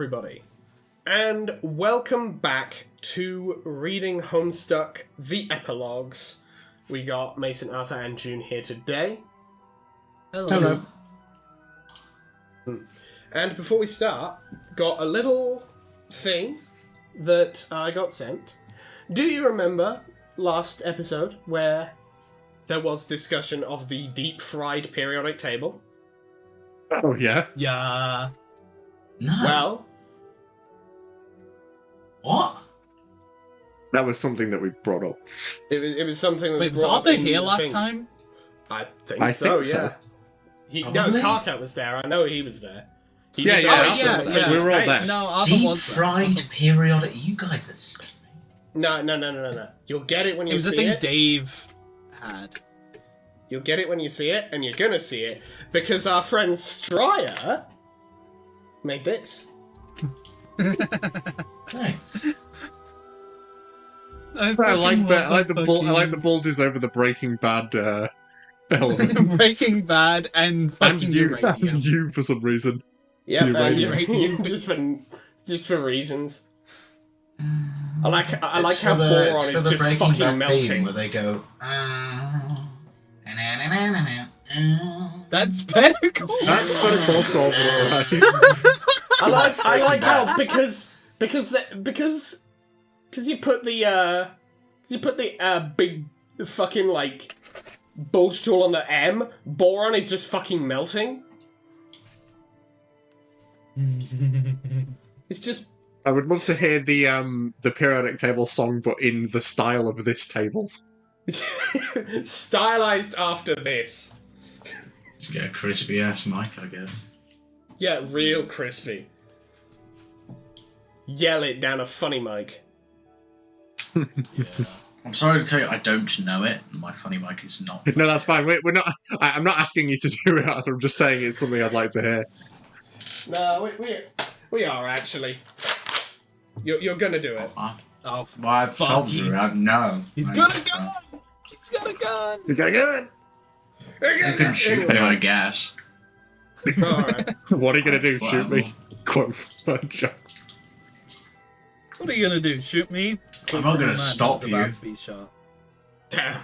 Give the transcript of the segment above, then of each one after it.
everybody, and welcome back to reading Homestuck, the Epilogues. We got Mason, Arthur, and June here today. Hello. And before we start, got a little thing that I got sent. Do you remember last episode where there was discussion of the deep-fried periodic table? Oh, yeah? Yeah. No. Well... What? That was something that we brought up. It was something that Wait, was brought up Arthur in here the last thing. time? I think so. So. No, Karkat was there. I know he was there. He Yeah, did yeah, that yeah, after yeah. the We were all page. there. No, Arthur Deep was there. fried periodic. You guys are stupid. No. You'll get it when It you was the see thing it. Dave had. You'll get it when you see it, and you're gonna see it because our friend Stryer made this. Nice. I like the boulders over the Breaking Bad element. Breaking Bad and fucking and you, uranium. and you for some reason. Yeah, Uranium. just for reasons. I like It's how for the- Boron it's is for the just Breaking fucking Bad melting. theme where they go. That's better call. That's quite a crossover, right? I like how because you put the big fucking like bulge tool on the M, Boron is just fucking melting. It's just I would love to hear the periodic table song, but in the style of this table. stylized after this. Just get a crispy ass mic, I guess. Yeah, real crispy. Yell it down a funny mic. I'm sorry to tell you, I don't know it. My funny mic is not. No, that's fine. We're not. I'm not asking you to do it. Arthur. I'm just saying it's something I'd like to hear. No, we are actually. You're gonna do it. Oh, Well, I've fuck, told you. I know. he's got a gun! He's got a gun! You got good. You can shoot me, I guess. Alright. What are you gonna do? Shoot Whatever. me? Quote. Joke. What are you gonna do? Shoot me? I'm not gonna Man stop who's you. about to be shot. Damn.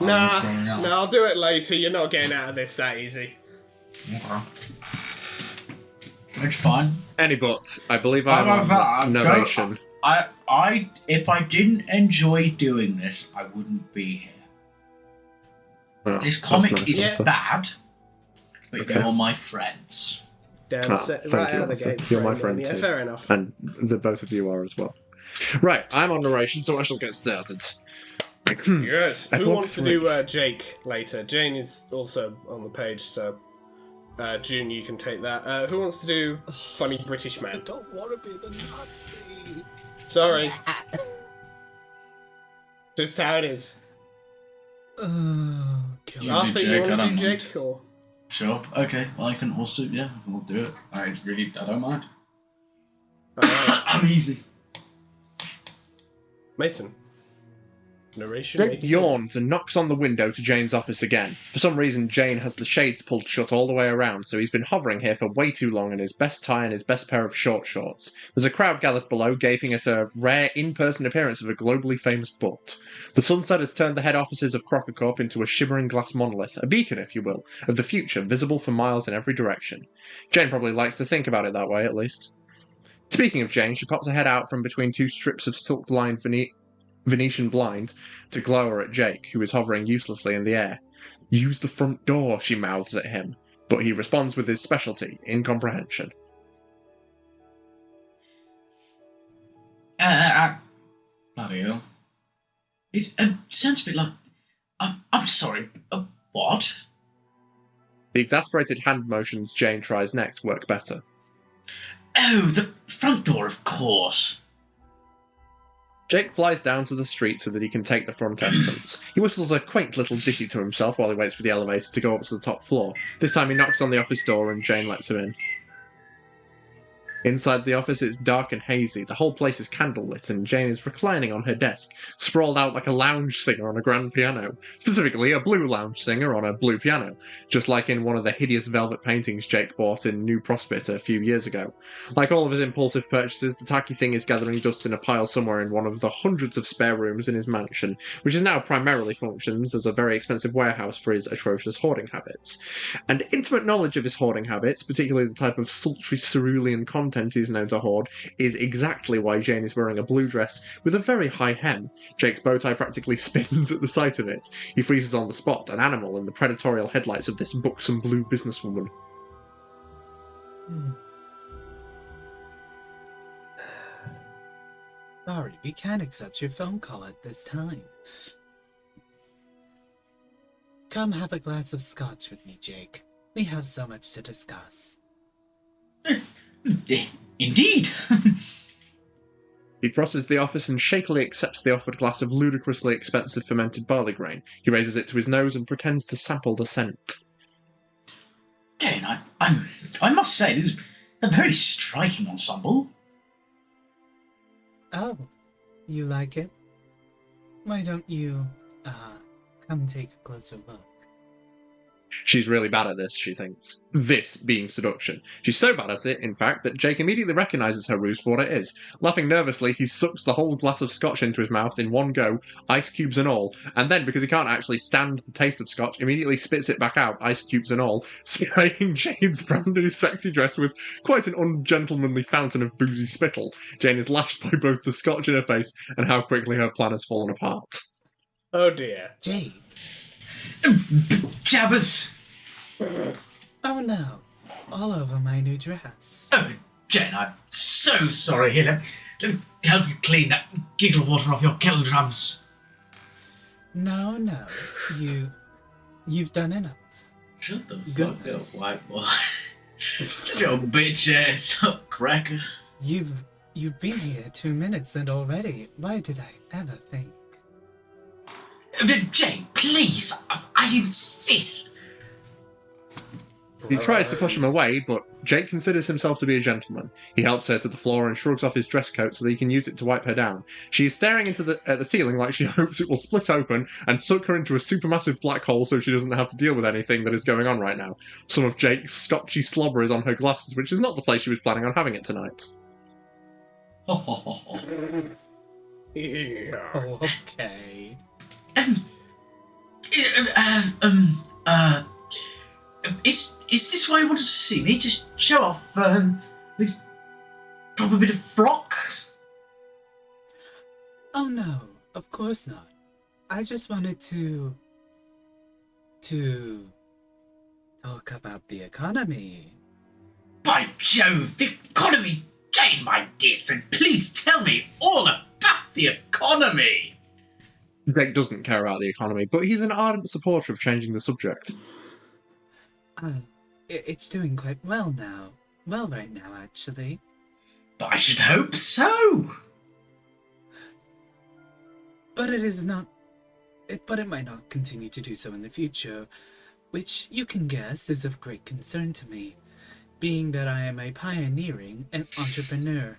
I'm going out. No, I'll do it later. You're not getting out of this that easy. Okay. It's fine. Any but, I believe How I'm about that? on narration. If I didn't enjoy doing this, I wouldn't be here. Oh, This that's comic nice, is Arthur. bad, but Okay. you're my friends. Damn, Ah, set thank right you, out of the Arthur. gate. You're my friend. friend Yeah, too. fair enough. And the both of you are as well. Right, I'm on narration, so I shall get started. Yes. Who Epilogue wants to 3. do Jake later? Jane is also on the page, so June, you can take that. Who wants to do funny British I man? don't want to be the Nazi. Sorry, just how it is. Oh, You God. Arthur, do you Jake, I want to don't do mind. Jake or? Sure. Okay. I can also. Yeah, we'll do it. I don't mind. Alright. I'm easy. Mason. Narration. Jake maybe? yawns and knocks on the window to Jane's office again. For some reason, Jane has the shades pulled shut all the way around, so he's been hovering here for way too long in his best tie and his best pair of short shorts. There's a crowd gathered below, gaping at a rare in-person appearance of a globally famous butt. The sunset has turned the head offices of Crocker Corp into a shimmering glass monolith, a beacon, if you will, of the future, visible for miles in every direction. Jane probably likes to think about it that way, at least. Speaking of Jane, she pops her head out from between two strips of silk-lined Venetian blind to glower at Jake, who is hovering uselessly in the air. "Use the front door," she mouths at him, but he responds with his specialty, incomprehension. Bloody hell. It sounds a bit like. I'm sorry. What? The exasperated hand motions Jane tries next work better. Oh, the front door, of course. Jake flies down to the street so that he can take the front entrance. He whistles a quaint little ditty to himself while he waits for the elevator to go up to the top floor. This time he knocks on the office door and Jane lets him in. Inside the office, it's dark and hazy. The whole place is candlelit, and Jane is reclining on her desk, sprawled out like a lounge singer on a grand piano. Specifically, a blue lounge singer on a blue piano, just like in one of the hideous velvet paintings Jake bought in New Prospect a few years ago. Like all of his impulsive purchases, the tacky thing is gathering dust in a pile somewhere in one of the hundreds of spare rooms in his mansion, which is now primarily functions as a very expensive warehouse for his atrocious hoarding habits. And intimate knowledge of his hoarding habits, particularly the type of sultry cerulean content he's known to hoard, is exactly why Jane is wearing a blue dress with a very high hem. Jake's bow tie practically spins at the sight of it. He freezes on the spot, an animal in the predatorial headlights of this buxom blue businesswoman. Sorry, we can't accept your phone call at this time. Come have a glass of scotch with me, Jake. We have so much to discuss. Indeed. He crosses the office and shakily accepts the offered glass of ludicrously expensive fermented barley grain. He raises it to his nose and pretends to sample the scent. Jane, I must say, this is a very striking ensemble. Oh, you like it? Why don't you, come take a closer look? She's really bad at this, she thinks. This being seduction. She's so bad at it, in fact, that Jake immediately recognises her ruse for what it is. Laughing nervously, he sucks the whole glass of scotch into his mouth in one go, ice cubes and all, and then, because he can't actually stand the taste of scotch, immediately spits it back out, ice cubes and all, spraying Jane's brand new sexy dress with quite an ungentlemanly fountain of boozy spittle. Jane is lashed by both the scotch in her face and how quickly her plan has fallen apart. Oh dear. Jake! Jabbers! Oh no, all over my new dress. Oh, Jen, I'm so sorry. Here, let me help you clean that giggle water off your kettle drums. No, you've done enough. Shut the Goodness. fuck up, white boy. Shut your bitch ass up, cracker. You've been here 2 minutes and already, why did I ever think? Jane, please, I insist. He tries to push him away, but Jake considers himself to be a gentleman. He helps her to the floor and shrugs off his dress coat so that he can use it to wipe her down. She is staring into the ceiling like she hopes it will split open and suck her into a supermassive black hole so she doesn't have to deal with anything that is going on right now. Some of Jake's scotchy slobber is on her glasses, which is not the place she was planning on having it tonight. Yeah. Oh, okay. Is this why you wanted to see me? To show off, this proper bit of frock? Oh no, of course not. I just wanted to talk about the economy. By Jove, the economy! Jane, my dear friend, please tell me all about the economy! Jake doesn't care about the economy, but he's an ardent supporter of changing the subject. It's doing quite well now. Well right now, actually. I should hope so! But it is not... But it might not continue to do so in the future, which you can guess is of great concern to me, being that I am a pioneering and entrepreneur.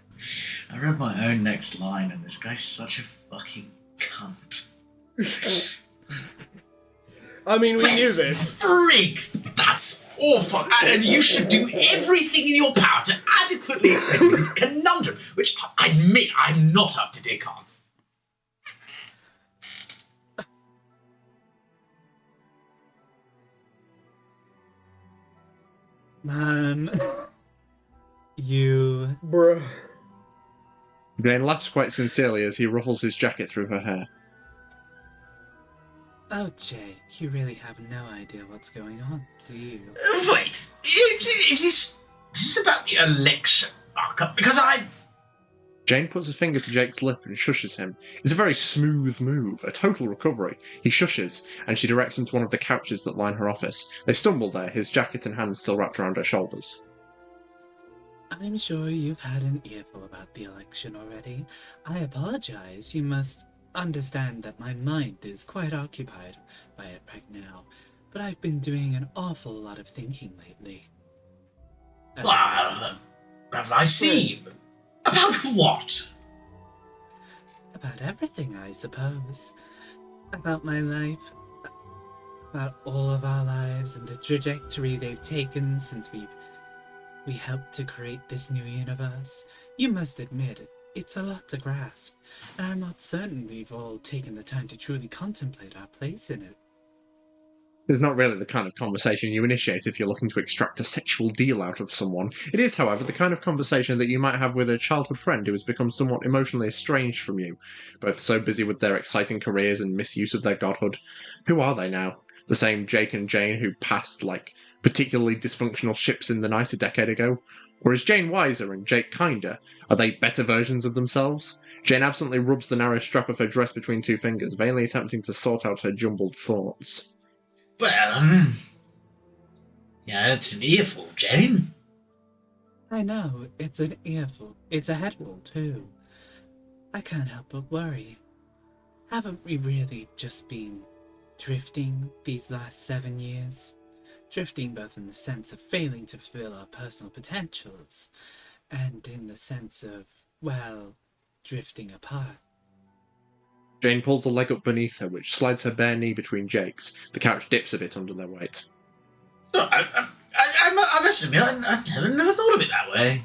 I read my own next line and this guy's such a fucking cunt. I mean, we knew this. Frig! That's awful, and you should do everything in your power to adequately explain this conundrum, which I admit I'm not up to dick on. Man, you... Bruh. Jane laughs quite sincerely as he ruffles his jacket through her hair. Oh, Jake, you really have no idea what's going on, do you? Wait, is this about the election markup? Because Jane puts a finger to Jake's lip and shushes him. It's a very smooth move, a total recovery. He shushes, and she directs him to one of the couches that line her office. They stumble there, his jacket and hands still wrapped around her shoulders. I'm sure you've had an earful about the election already. I apologize. You must understand that my mind is quite occupied by it right now, but I've been doing an awful lot of thinking lately. I see. About what? About everything, I suppose. About my life. About all of our lives and the trajectory they've taken since we helped to create this new universe. You must admit, it's a lot to grasp, and I'm not certain we've all taken the time to truly contemplate our place in it. It's not really the kind of conversation you initiate if you're looking to extract a sexual deal out of someone. It is, however, the kind of conversation that you might have with a childhood friend who has become somewhat emotionally estranged from you, both so busy with their exciting careers and misuse of their godhood. Who are they now? The same Jake and Jane who passed, like, particularly dysfunctional ships in the night a decade ago? Or is Jane wiser and Jake kinder? Are they better versions of themselves? Jane absently rubs the narrow strap of her dress between two fingers, vainly attempting to sort out her jumbled thoughts. Well, yeah, it's an earful, Jane. I know, it's an earful. It's a headful, too. I can't help but worry. Haven't we really just been drifting these last 7 years? Drifting both in the sense of failing to fulfill our personal potentials, and in the sense of, well, drifting apart. Jane pulls a leg up beneath her, which slides her bare knee between Jake's. The couch dips a bit under their weight. No, I must admit, I never thought of it that way.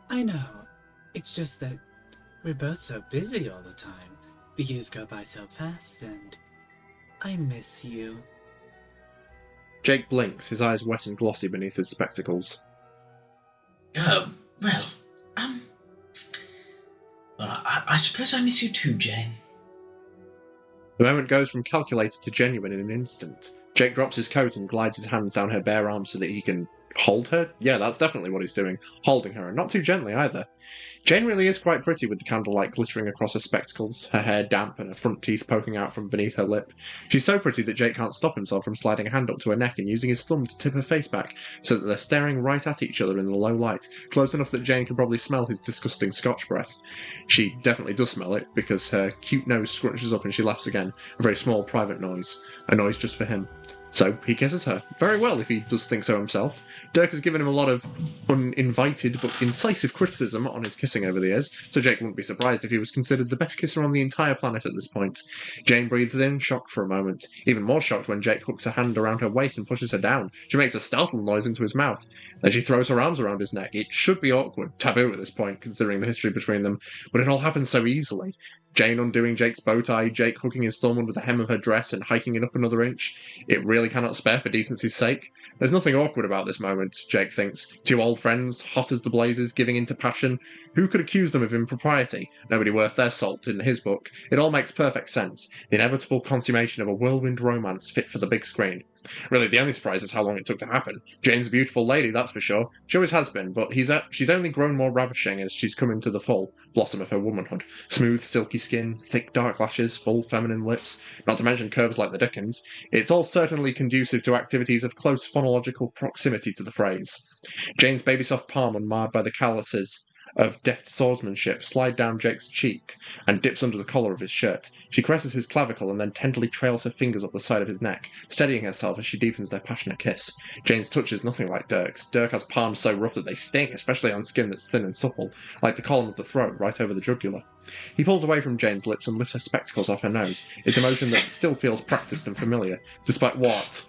I know. It's just that we're both so busy all the time. The years go by so fast, and I miss you. Jake blinks, his eyes wet and glossy beneath his spectacles. Well, I suppose I miss you too, Jane. The moment goes from calculated to genuine in an instant. Jake drops his coat and glides his hands down her bare arm so that he can hold her? Yeah, that's definitely what he's doing. Holding her, and not too gently either. Jane really is quite pretty with the candlelight glittering across her spectacles, her hair damp and her front teeth poking out from beneath her lip. She's so pretty that Jake can't stop himself from sliding a hand up to her neck and using his thumb to tip her face back so that they're staring right at each other in the low light, close enough that Jane can probably smell his disgusting Scotch breath. She definitely does smell it because her cute nose scrunches up and she laughs again, a very small private noise, a noise just for him. So he kisses her. Very well, if he does think so himself. Dirk has given him a lot of uninvited but incisive criticism on his kissing over the years, so Jake wouldn't be surprised if he was considered the best kisser on the entire planet at this point. Jane breathes in, shocked for a moment. Even more shocked when Jake hooks a hand around her waist and pushes her down. She makes a startled noise into his mouth. Then she throws her arms around his neck. It should be awkward, taboo at this point, considering the history between them, but it all happens so easily. Jane undoing Jake's bow tie, Jake hooking his thumb under the hem of her dress and hiking it up another inch. It really cannot spare for decency's sake. There's nothing awkward about this moment, Jake thinks. Two old friends, hot as the blazes, giving into passion. Who could accuse them of impropriety? Nobody worth their salt in his book. It all makes perfect sense. The inevitable consummation of a whirlwind romance fit for the big screen. Really, the only surprise is how long it took to happen. Jane's a beautiful lady, that's for sure. She always has been, but she's only grown more ravishing as she's come into the full blossom of her womanhood. Smooth, silky skin, thick, dark lashes, full, feminine lips, not to mention curves like the Dickens. It's all certainly conducive to activities of close phonological proximity to the phrase. Jane's baby-soft palm, unmarred by the calluses of deft swordsmanship, slide down Jake's cheek and dips under the collar of his shirt. She caresses his clavicle and then tenderly trails her fingers up the side of his neck, steadying herself as she deepens their passionate kiss. Jane's touch is nothing like Dirk's. Dirk has palms so rough that they sting, especially on skin that's thin and supple, like the column of the throat right over the jugular. He pulls away from Jane's lips and lifts her spectacles off her nose. It's a motion that still feels practiced and familiar, despite what?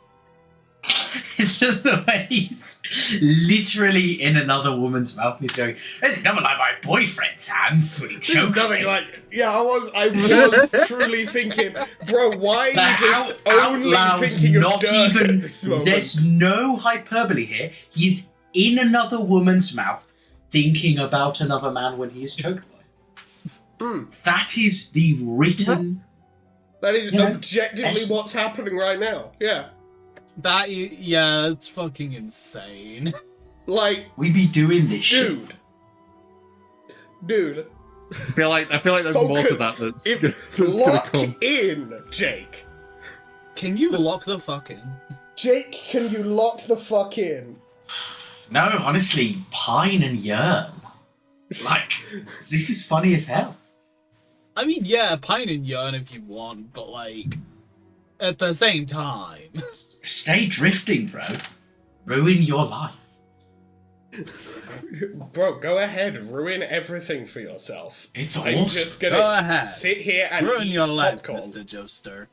It's just the way he's literally in another woman's mouth and he's going, "This is nothing like my boyfriend's hands when he chokes me." Nothing like, yeah, I was truly thinking, bro, why are you Like, just out only loud, thinking of not Dirk even. at this moment? There's no hyperbole here. He's in another woman's mouth, thinking about another man when he is choked by. That is the written. That is You know, objectively what's happening right now. Yeah. Yeah, it's fucking insane. Like, We be doing this shit. dude. I feel like there's more to that that's gonna Lock come. in, Jake. Can you lock the fuck in? Jake, can you lock the fuck in? No, honestly, pine and yearn. Like, this is funny as hell. I mean, yeah, pine and yearn if you want, but like, at the same time. Stay drifting, bro. Ruin your life. Bro, go ahead, ruin everything for yourself. It's I'm awesome. just gonna Go ahead. sit here and Ruin eat your life, popcorn. Mr. Joester.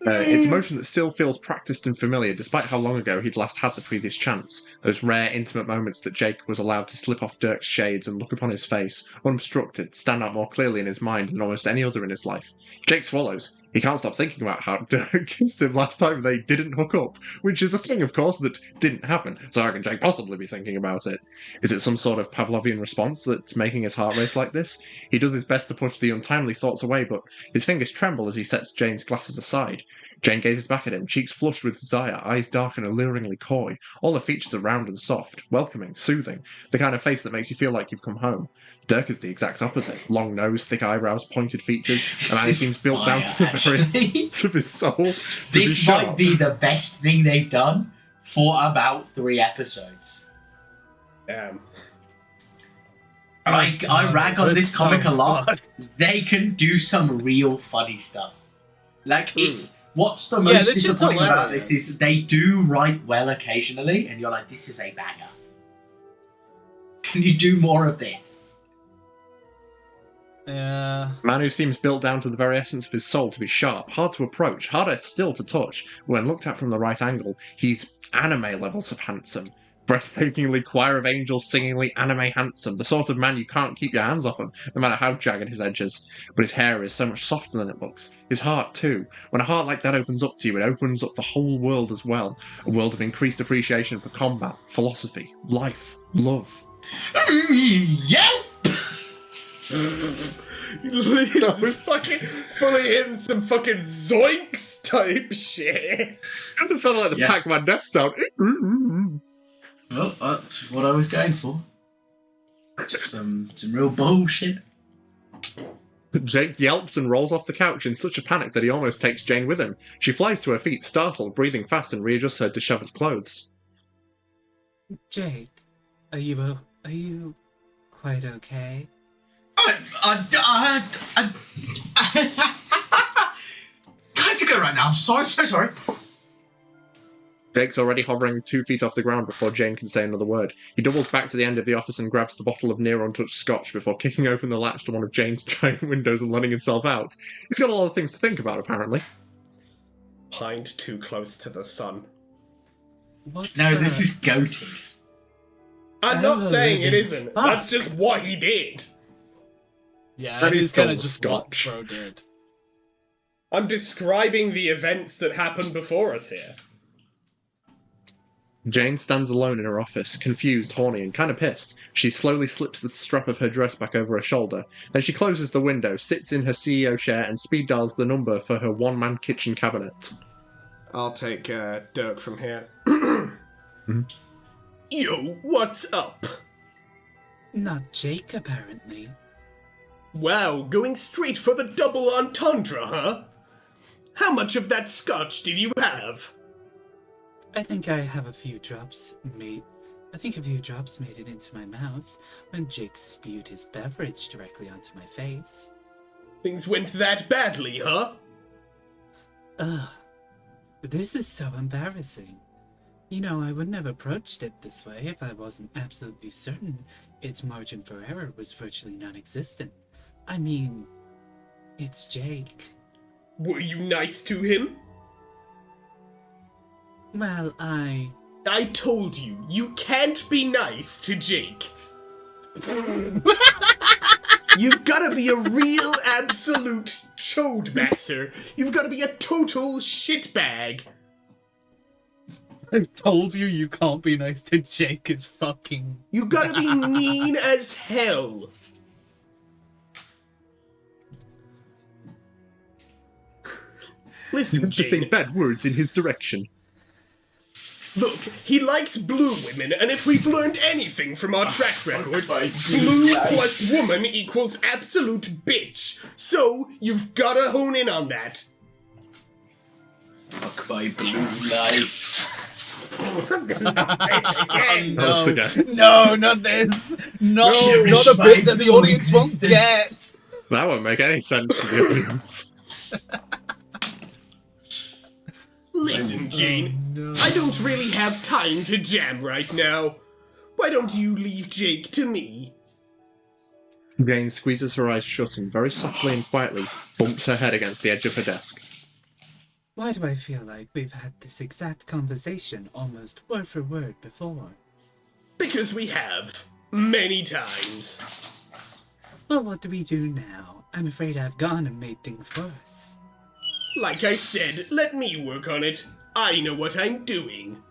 It's a motion that still feels practiced and familiar, despite how long ago he'd last had the previous chance. Those rare, intimate moments that Jake was allowed to slip off Dirk's shades and look upon his face, unobstructed, stand out more clearly in his mind than almost any other in his life. Jake swallows. He can't stop thinking about how Dirk kissed him last time they didn't hook up, which is a thing, of course, that didn't happen. So how can Jake possibly be thinking about it? Is it some sort of Pavlovian response that's making his heart race like this? He does his best to push the untimely thoughts away, but his fingers tremble as he sets Jane's glasses aside. Jane gazes back at him, cheeks flushed with desire, eyes dark and alluringly coy. All the features are round and soft, welcoming, soothing, the kind of face that makes you feel like you've come home. Dirk is the exact opposite. Long nose, thick eyebrows, pointed features, and he seems built down to the very of his soul. This might be the best thing they've done for about 3 episodes. Damn. I rag on this comic a lot. Fucked. They can do some real funny stuff. Like, it's... What's the Yeah, most this shit's disappointing about hilarious. this is they do write well occasionally, and you're like, this is a banger. Can you do more of this? Yeah. A man who seems built down to the very essence of his soul to be sharp, hard to approach, harder still to touch. When looked at from the right angle, he's anime levels of handsome. Breathtakingly choir of angels singingly anime handsome. The sort of man you can't keep your hands off him, no matter how jagged his edges. But his hair is so much softer than it looks. His heart too. When a heart like that opens up to you, it opens up the whole world as well. A world of increased appreciation for combat, philosophy, life, love. Yep! That was fucking fully hitting some fucking zoinks type shit. That sounded like the Yeah. Pac-Man death sound. Well, that's what I was going for. Just some real bullshit. Jake yelps and rolls off the couch in such a panic that he almost takes Jane with him. She flies to her feet, startled, breathing fast, and readjusts her disheveled clothes. Jake, are you quite okay? I have to go right now. I'm so sorry. Jake's already hovering 2 feet off the ground before Jane can say another word. He doubles back to the end of the office and grabs the bottle of near untouched scotch before kicking open the latch to one of Jane's giant windows and letting himself out. He's got a lot of things to think about, apparently. Pined too close to the sun. What? No, the- this is goated. I'm not Oh, saying it living isn't. fuck. That's just what he did. Yeah, That that is is kind of still just scotch. what bro did. I'm describing the events that happened before us here. Jane stands alone in her office, confused, horny, and kind of pissed. She slowly slips the strap of her dress back over her shoulder. Then she closes the window, sits in her CEO chair, and speed dials the number for her one-man kitchen cabinet. I'll take Dirk from here. Mm-hmm. Yo, what's up? Not Jake, apparently. Wow, going straight for the double entendre, huh? How much of that scotch did you have? I think I have a few drops made it into my mouth when Jake spewed his beverage directly onto my face. Things went that badly, huh? Ugh. This is so embarrassing. You know, I wouldn't have approached it this way if I wasn't absolutely certain its margin for error was virtually non-existent. I mean, it's Jake. Were you nice to him? Well, I told you, you can't be nice to Jake. You've gotta be a real absolute chode master. You've gotta be a total shitbag. I told you you can't be nice to Jake. It's fucking... You gotta be mean as hell. Listen, To say Jane. bad words in his direction. Look, he likes blue women, and if we've learned anything from our track record, blue plus woman equals absolute bitch. So, you've gotta hone in on that. Fuck my blue life. Again. Once again. No, not this. No, Cherish not a my bit that the blue audience won't existence. get. That won't make any sense to the audience. Listen, Jane, no. I don't really have time to jam right now. Why don't you leave Jake to me? Jane squeezes her eyes shut and very softly and quietly bumps her head against the edge of her desk. Why do I feel like we've had this exact conversation almost word for word before? Because we have. Many times. Well, what do we do now? I'm afraid I've gone and made things worse. Like I said, let me work on it. I know what I'm doing.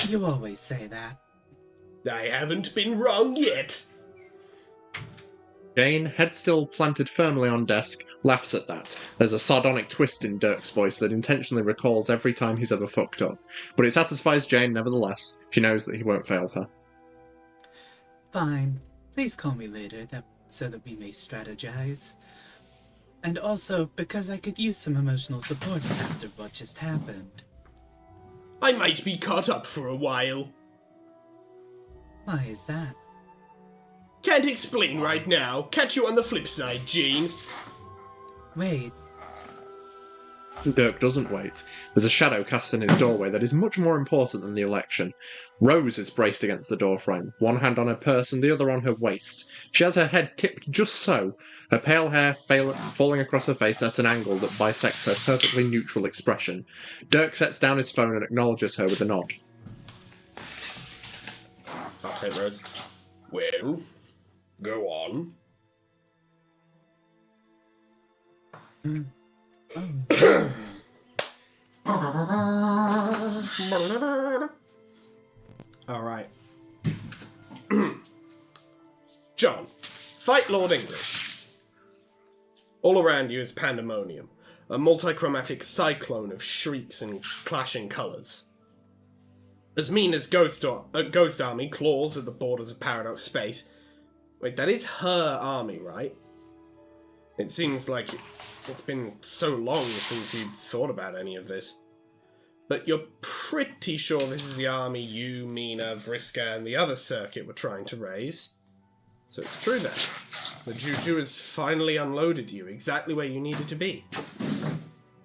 You always say that. I haven't been wrong yet. Jane, head still planted firmly on desk, laughs at that. There's a sardonic twist in Dirk's voice that intentionally recalls every time he's ever fucked up. But it satisfies Jane nevertheless. She knows that he won't fail her. Fine. Please call me later so that we may strategize. And also, because I could use some emotional support after what just happened. I might be caught up for a while. Why is that? Can't explain right now. Catch you on the flip side, Jane. Wait, Dirk doesn't wait. There's a shadow cast in his doorway that is much more important than the election. Rose is braced against the doorframe, one hand on her purse and the other on her waist. She has her head tipped just so, her pale hair falling across her face at an angle that bisects her perfectly neutral expression. Dirk sets down his phone and acknowledges her with a nod. I'll take Rose. Well, go on. Alright. John, fight Lord English. All around you is pandemonium, a multichromatic cyclone of shrieks and clashing colours. As mean as Ghost Army claws at the borders of Paradox Space. Wait, that is her army, right? It seems like it's been so long since you thought about any of this. But you're pretty sure this is the army you, Mina, Vriska, and the other circuit were trying to raise. So it's true then. The Juju has finally unloaded you exactly where you needed to be.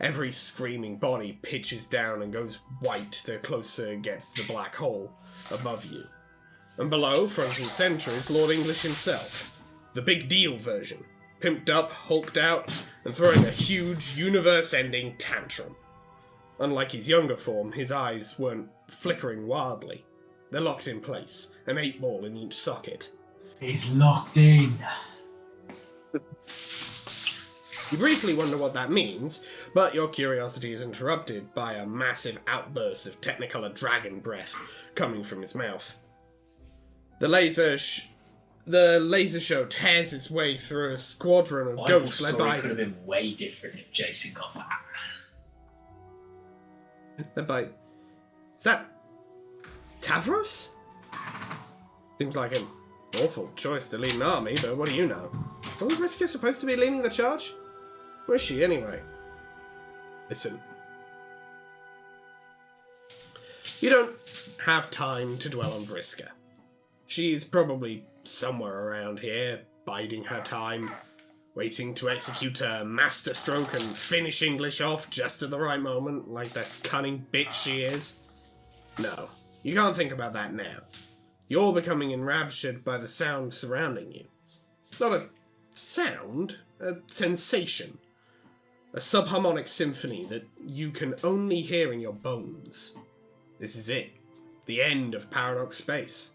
Every screaming body pitches down and goes white the closer it gets to the black hole above you. And below, front and centre, is Lord English himself. The big deal version. Pimped up, hulked out, and throwing a huge, universe-ending tantrum. Unlike his younger form, his eyes weren't flickering wildly. They're locked in place, an 8-ball in each socket. He's locked in. You briefly wonder what that means, but your curiosity is interrupted by a massive outburst of Technicolor dragon breath coming from his mouth. The laser show tears its way through a squadron of ghosts led by... could have been way different if Jason got that. Led by... Is that... Tavros? Seems like an awful choice to lead an army, but what do you know? Wasn't Vriska supposed to be leading the charge? Where is she, anyway? Listen. You don't have time to dwell on Vriska. She's probably somewhere around here, biding her time, waiting to execute her masterstroke and finish English off just at the right moment, like the cunning bitch she is. No, you can't think about that now. You're becoming enraptured by the sound surrounding you. Not a sound, a sensation. A subharmonic symphony that you can only hear in your bones. This is it. The end of Paradox Space.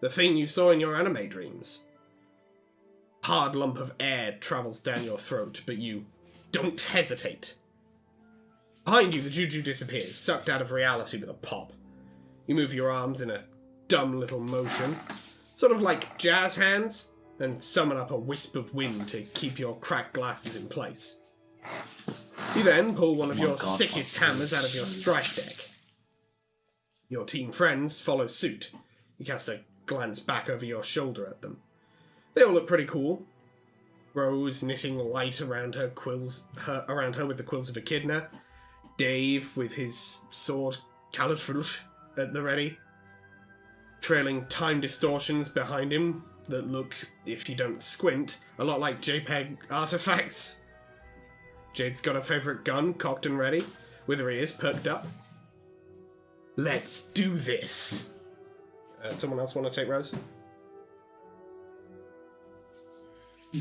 The thing you saw in your anime dreams. A hard lump of air travels down your throat, but you don't hesitate. Behind you, the Juju disappears, sucked out of reality with a pop. You move your arms in a dumb little motion, sort of like jazz hands, and summon up a wisp of wind to keep your cracked glasses in place. You then pull one of your sickest hammers out of your strike deck. Your team friends follow suit. You cast a glance back over your shoulder at them. They all look pretty cool. Rose knitting light around her with the quills of Echidna. Dave with his sword Califrush at the ready. Trailing time distortions behind him that look, if you don't squint, a lot like JPEG artifacts. Jade's got her favourite gun cocked and ready, with her ears perked up. Let's do this! Someone else want to take Rose?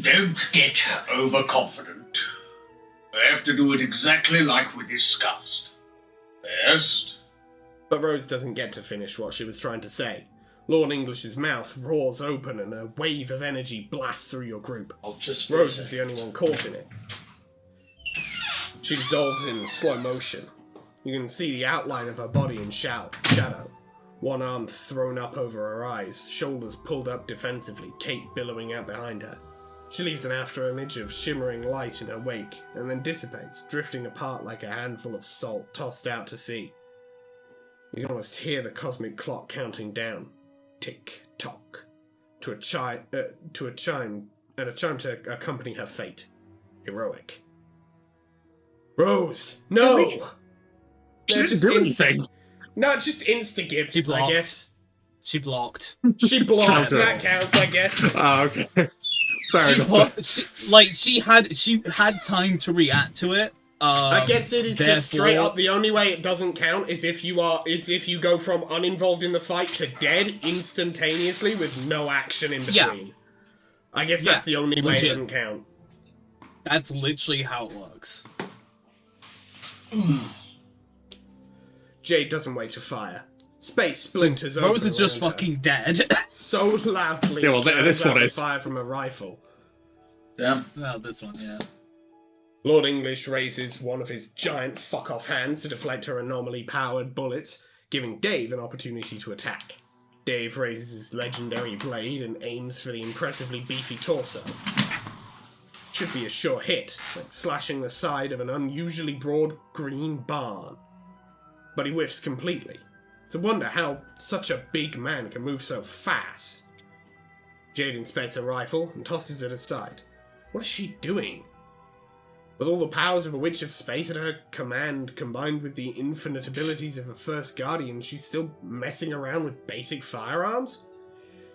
Don't get overconfident. I have to do it exactly like we discussed. First... But Rose doesn't get to finish what she was trying to say. Lord English's mouth roars open and a wave of energy blasts through your group. I'll just Rose is the only one caught in it. She dissolves in slow motion. You can see the outline of her body in shadow. One arm thrown up over her eyes, shoulders pulled up defensively, Kate billowing out behind her. She leaves an after-image of shimmering light in her wake, and then dissipates, drifting apart like a handful of salt tossed out to sea. You can almost hear the cosmic clock counting down. Tick-tock. To a chime to accompany her fate. Heroic. Rose! No! She didn't do anything. No, just insta-gibbed, He blocked. I guess. She blocked. She blocked, Counts it. that counts, I guess. Oh, okay. Fair enough. She had time to react to it. I guess it is just straight therefore- up. The only way it doesn't count is if you go from uninvolved in the fight to dead instantaneously with no action in between. Yeah. I guess Yeah, that's the only way legit. it doesn't count. That's literally how it works. Jade doesn't wait to fire. Space splinters open Rose is just around her. fucking dead. So loudly. Yeah, well, this turns out one to is. fire from a rifle. Damn. Well, this one, yeah. Lord English raises one of his giant fuck-off hands to deflect her anomaly powered bullets, giving Dave an opportunity to attack. Dave raises his legendary blade and aims for the impressively beefy torso. Should be a sure hit, like slashing the side of an unusually broad green barn. But he whiffs completely. It's a wonder how such a big man can move so fast. Jade inspects her rifle and tosses it aside. What is she doing? With all the powers of a witch of space at her command, combined with the infinite abilities of a first guardian, she's still messing around with basic firearms?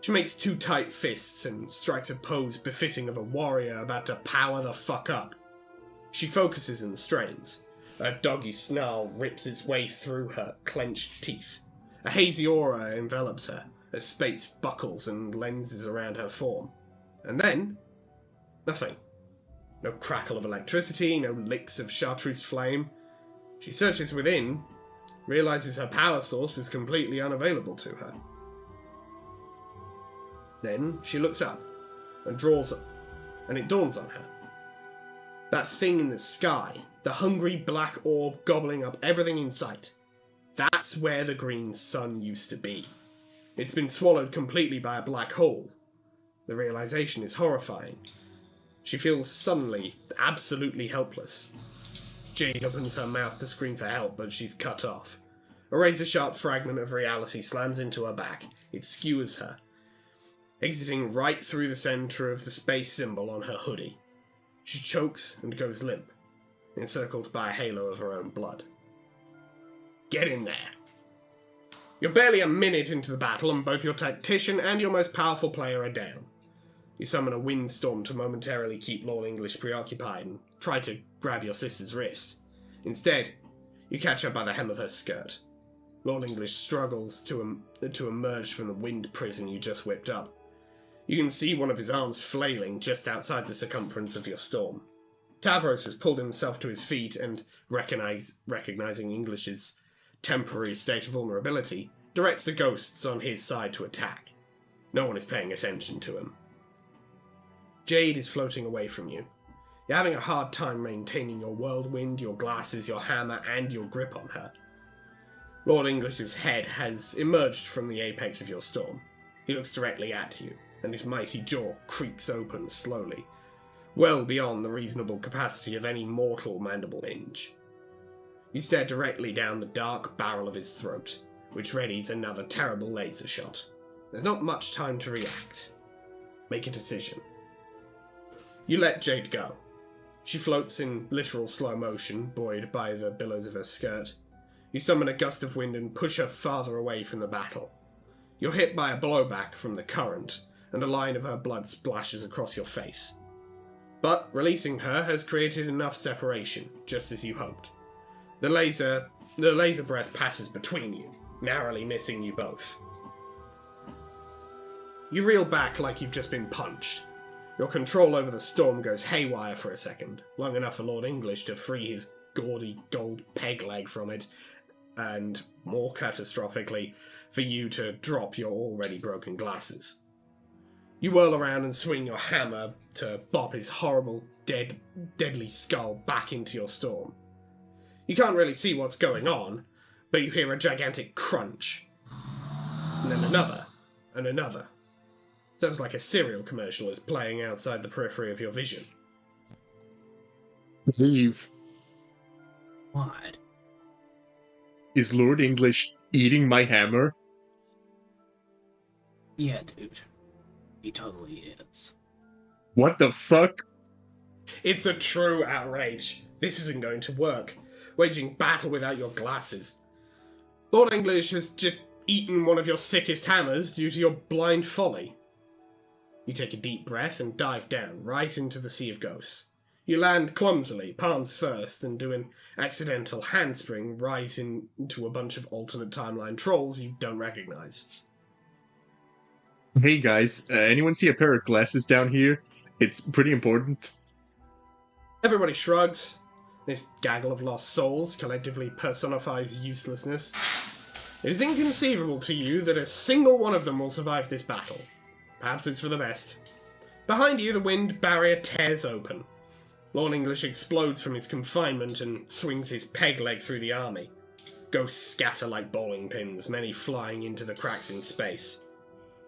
She makes two tight fists and strikes a pose befitting of a warrior about to power the fuck up. She focuses and strains. A doggy snarl rips its way through her clenched teeth. A hazy aura envelops her as space buckles and lenses around her form. And then, nothing. No crackle of electricity, no licks of chartreuse flame. She searches within, realizes her power source is completely unavailable to her. Then she looks up and it dawns on her. That thing in the sky, the hungry black orb gobbling up everything in sight. That's where the green sun used to be. It's been swallowed completely by a black hole. The realization is horrifying. She feels suddenly absolutely helpless. Jade opens her mouth to scream for help, but she's cut off. A razor-sharp fragment of reality slams into her back. It skewers her, exiting right through the center of the space symbol on her hoodie. She chokes and goes limp, encircled by a halo of her own blood. Get in there. You're barely a minute into the battle, and both your tactician and your most powerful player are down. You summon a windstorm to momentarily keep Lord English preoccupied and try to grab your sister's wrist. Instead, you catch her by the hem of her skirt. Lord English struggles to emerge from the wind prison you just whipped up. You can see one of his arms flailing just outside the circumference of your storm. Tavros has pulled himself to his feet and, recognizing English's temporary state of vulnerability, directs the ghosts on his side to attack. No one is paying attention to him. Jade is floating away from you. You're having a hard time maintaining your whirlwind, your glasses, your hammer, and your grip on her. Lord English's head has emerged from the apex of your storm. He looks directly at you, and his mighty jaw creaks open slowly, well beyond the reasonable capacity of any mortal mandible hinge. You stare directly down the dark barrel of his throat, which readies another terrible laser shot. There's not much time to react. Make a decision. You let Jade go. She floats in literal slow motion, buoyed by the billows of her skirt. You summon a gust of wind and push her farther away from the battle. You're hit by a blowback from the current, and a line of her blood splashes across your face. But releasing her has created enough separation, just as you hoped. The laser breath passes between you, narrowly missing you both. You reel back like you've just been punched. Your control over the storm goes haywire for a second, long enough for Lord English to free his gaudy gold peg leg from it, and, more catastrophically, for you to drop your already broken glasses. You whirl around and swing your hammer to bop his horrible, deadly skull back into your storm. You can't really see what's going on, but you hear a gigantic crunch. And then another, and another. Sounds like a cereal commercial is playing outside the periphery of your vision. Leave. What? Is Lord English eating my hammer? Yeah, dude. He totally is. What the fuck? It's a true outrage. This isn't going to work. Waging battle without your glasses. Lord English has just eaten one of your sickest hammers due to your blind folly. You take a deep breath and dive down, right into the sea of ghosts. You land clumsily, palms first, and do an accidental handspring right into a bunch of alternate timeline trolls you don't recognize. Hey guys, anyone see a pair of glasses down here? It's pretty important. Everybody shrugs. This gaggle of lost souls collectively personifies uselessness. It is inconceivable to you that a single one of them will survive this battle. Perhaps it's for the best. Behind you, the wind barrier tears open. Lord English explodes from his confinement and swings his peg leg through the army. Ghosts scatter like bowling pins, many flying into the cracks in space.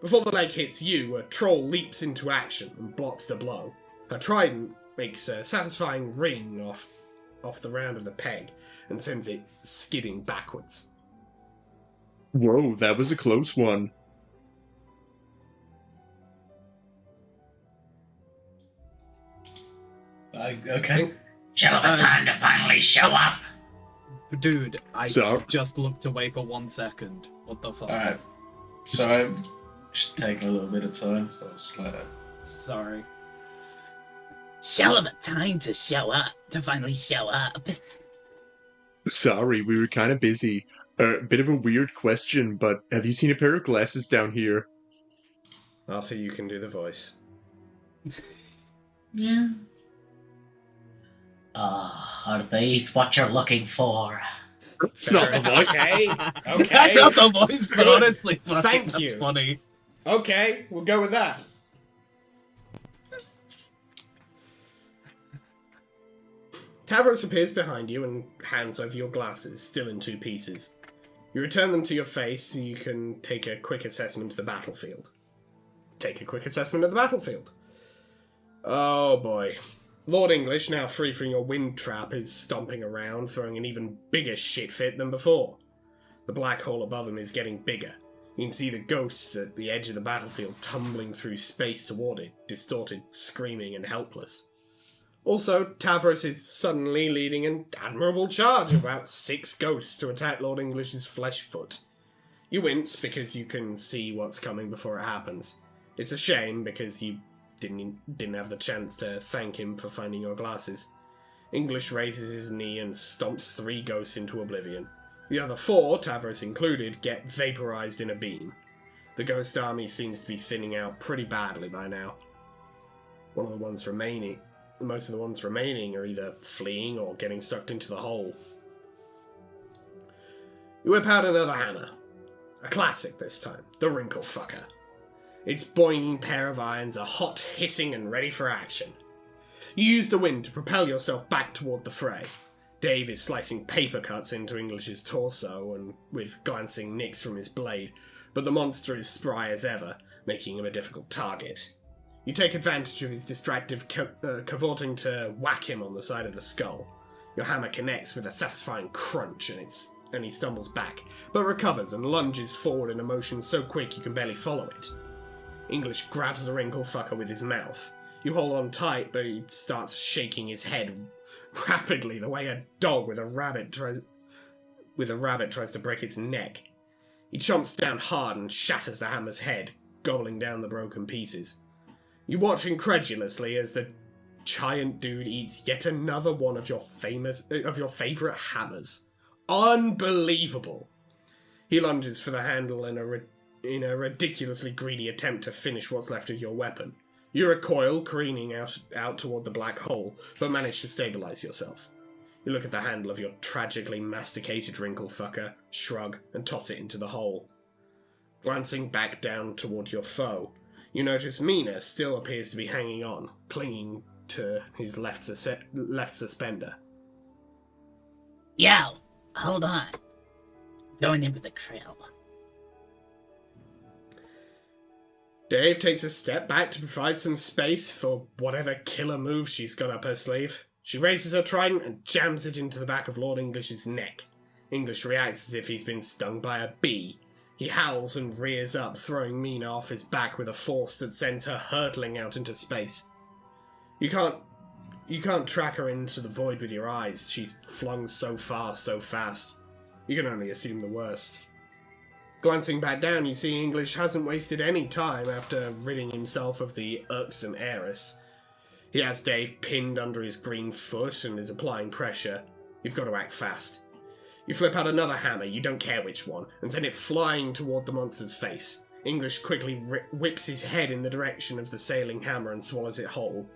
Before the leg hits you, a troll leaps into action and blocks the blow. Her trident makes a satisfying ring off the round of the peg and sends it skidding backwards. Whoa, that was a close one. Okay. Shall have a time to finally show up. Dude, I So- just looked away for 1 second. What the fuck? Alright. So I'm just taking a little bit of time, so I'll just let it. Sorry. Shall have a time to show up, to finally show up. Sorry, we were kind of busy. Bit of a weird question, but have you seen a pair of glasses down here? Arthur, you can do the voice. Yeah. Are these what you're looking for? It's not the voice. Okay, That's not okay. the voice, but Good. honestly, fucking, Thank that's you. funny. Okay, we'll go with that. Tavros appears behind you and hands over your glasses, still in 2 pieces. You return them to your face so you can take a quick assessment of the battlefield. Take a quick assessment of the battlefield. Oh boy. Lord English, now free from your wind trap, is stomping around, throwing an even bigger shit fit than before. The black hole above him is getting bigger. You can see the ghosts at the edge of the battlefield tumbling through space toward it, distorted, screaming, and helpless. Also, Tavros is suddenly leading an admirable charge of about 6 ghosts to attack Lord English's flesh foot. You wince because you can see what's coming before it happens. It's a shame because you didn't have the chance to thank him for finding your glasses. English raises his knee and stomps 3 ghosts into oblivion. The other 4, Tavros included, get vaporized in a beam. The ghost army seems to be thinning out pretty badly by now. Most of the ones remaining are either fleeing or getting sucked into the hole. You whip out another hammer. A classic this time, the Wrinkle Fucker. Its boinging pair of irons are hot, hissing, and ready for action. You use the wind to propel yourself back toward the fray. Dave is slicing paper cuts into English's torso and with glancing nicks from his blade, but the monster is spry as ever, making him a difficult target. You take advantage of his distracted cavorting to whack him on the side of the skull. Your hammer connects with a satisfying crunch and he stumbles back, but recovers and lunges forward in a motion so quick you can barely follow it. English grabs the Wrinkle Fucker with his mouth. You hold on tight, but he starts shaking his head rapidly the way a dog with a rabbit tries to break its neck. He chomps down hard and shatters the hammer's head, gobbling down the broken pieces. You watch incredulously as the giant dude eats yet another one of your favourite hammers. Unbelievable! He lunges for the handle in a ridiculously greedy attempt to finish what's left of your weapon. You recoil, careening out toward the black hole, but manage to stabilise yourself. You look at the handle of your tragically masticated wrinkle fucker, shrug, and toss it into the hole. Glancing back down toward your foe, you notice Mina still appears to be hanging on, clinging to his left suspender. Yo, hold on. Going in with the krill. Dave takes a step back to provide some space for whatever killer move she's got up her sleeve. She raises her trident and jams it into the back of Lord English's neck. English reacts as if he's been stung by a bee. He howls and rears up, throwing Mina off his back with a force that sends her hurtling out into space. You can't track her into the void with your eyes. She's flung so far, so fast. You can only assume the worst. Glancing back down, you see English hasn't wasted any time after ridding himself of the irksome heiress. He has Dave pinned under his green foot and is applying pressure. You've got to act fast. You flip out another hammer, you don't care which one, and send it flying toward the monster's face. English quickly whips his head in the direction of the sailing hammer and swallows it whole.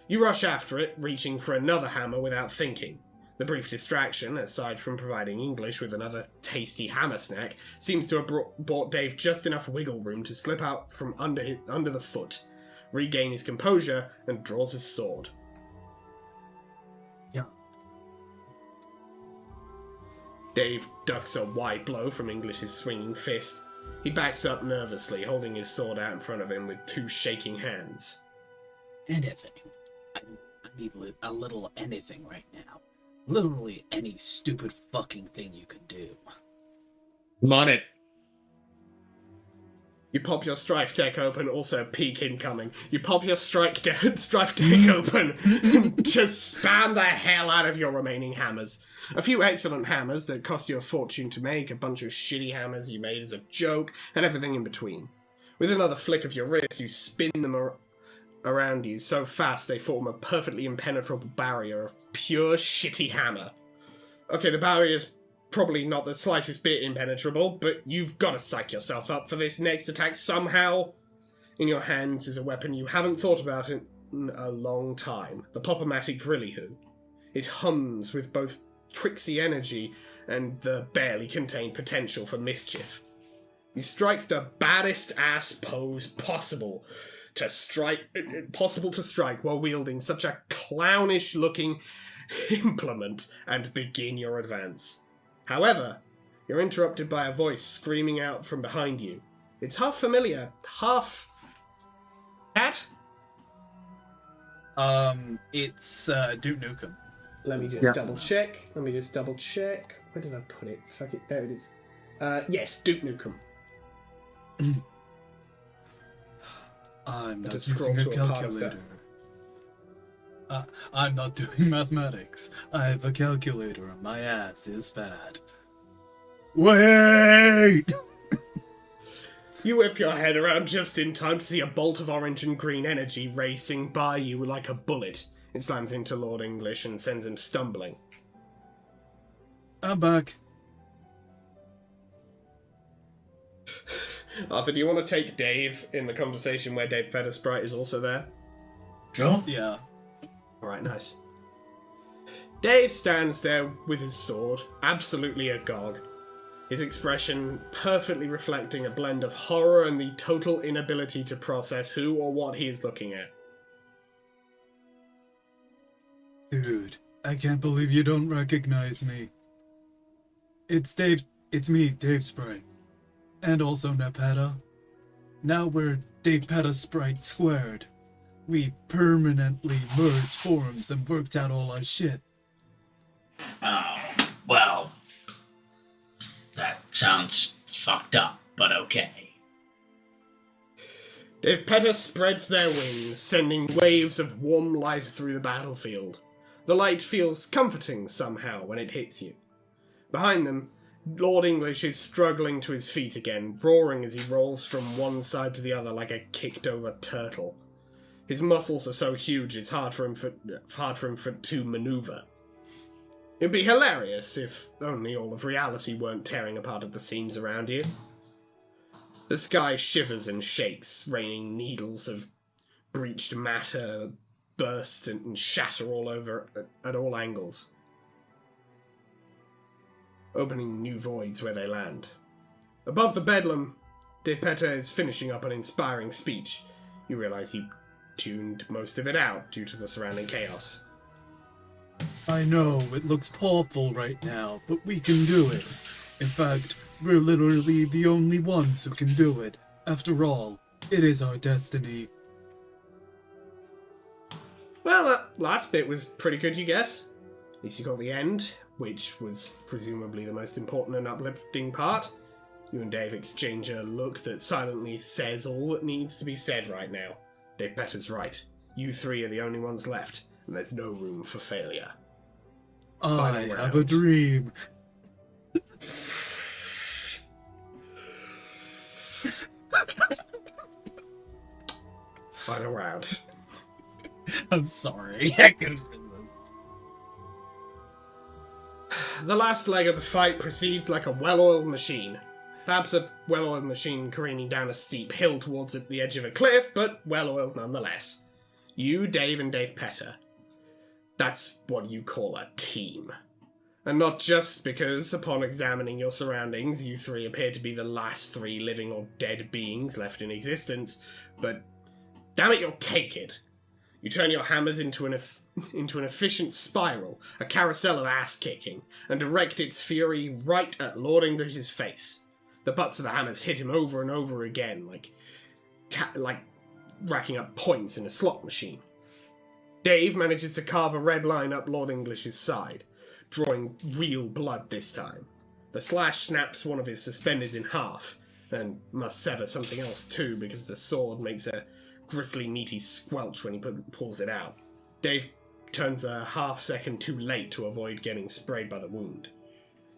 You rush after it, reaching for another hammer without thinking. The brief distraction, aside from providing English with another tasty hammer snack, seems to have bought Dave just enough wiggle room to slip out from under the foot, regain his composure, and draws his sword. Yeah. Dave ducks a wide blow from English's swinging fist. He backs up nervously, holding his sword out in front of him with two shaking hands. Anything. I need a little anything right now. Literally any stupid fucking thing you can do. I'm on it. You pop your strife deck open, also peak incoming. You pop your strife deck open and just spam the hell out of your remaining hammers. A few excellent hammers that cost you a fortune to make, a bunch of shitty hammers you made as a joke, and everything in between. With another flick of your wrist, you spin them around you so fast they form a perfectly impenetrable barrier of pure shitty hammer. Okay, the barrier's probably not the slightest bit impenetrable, but you've got to psych yourself up for this next attack somehow. In your hands is a weapon you haven't thought about in a long time, the Pop-O-Matic Vrillihu. It hums with both tricksy energy and the barely contained potential for mischief. You strike the baddest ass pose possible to strike while wielding such a clownish-looking implement and begin your advance. However, you're interrupted by a voice screaming out from behind you. It's half familiar, half... Cat? It's Duke Nukem. Let me just double check. Where did I put it? Fuck it, there it is. Yes, Duke Nukem. I'm not Just using a scroll to a part of calculator. I'm not doing mathematics. I have a calculator and my ass is fat. Wait! You whip your head around just in time to see a bolt of orange and green energy racing by you like a bullet. It slams into Lord English and sends him stumbling. I'm back. Arthur, do you want to take Dave in the conversation where Dave Pettersprite is also there? Sure. Yeah. Alright, nice. Dave stands there with his sword, absolutely agog. His expression perfectly reflecting a blend of horror and the total inability to process who or what he is looking at. Dude, I can't believe you don't recognize me. It's me, Dave Sprite. And also Nepeta. Now we're Dave Pettersprite squared. We permanently merged forms and worked out all our shit. Oh, well, that sounds fucked up, but okay. Dave Petter spreads their wings, sending waves of warm light through the battlefield. The light feels comforting somehow when it hits you. Behind them, Lord English is struggling to his feet again, roaring as he rolls from one side to the other like a kicked-over turtle. His muscles are so huge it's hard for him to maneuver. It'd be hilarious if only all of reality weren't tearing apart at the seams around you. The sky shivers and shakes, raining needles of breached matter burst and shatter all over at all angles, opening new voids where they land. Above the bedlam, De Petter is finishing up an inspiring speech. You realise he tuned most of it out due to the surrounding chaos. I know, it looks awful right now, but we can do it. In fact, we're literally the only ones who can do it. After all, it is our destiny. Well, that last bit was pretty good, you guess. At least you got the end, which was presumably the most important and uplifting part. You and Dave exchange a look that silently says all that needs to be said right now. Dave Petter's right. You three are the only ones left, and there's no room for failure. I have a dream. Final round. I'm sorry, I couldn't resist. The last leg of the fight proceeds like a well-oiled machine. Perhaps a well-oiled machine careening down a steep hill towards the edge of a cliff, but well-oiled nonetheless. You, Dave, and Dave Petter. That's what you call a team. And not just because, upon examining your surroundings, you three appear to be the last three living or dead beings left in existence, but damn it, you'll take it. You turn your hammers into an efficient spiral, a carousel of ass-kicking, and direct its fury right at Lord English's face. The butts of the hammers hit him over and over again, like racking up points in a slot machine. Dave manages to carve a red line up Lord English's side, drawing real blood this time. The slash snaps one of his suspenders in half, and must sever something else too, because the sword makes a grisly, meaty squelch when he pulls it out. Dave turns a half second too late to avoid getting sprayed by the wound.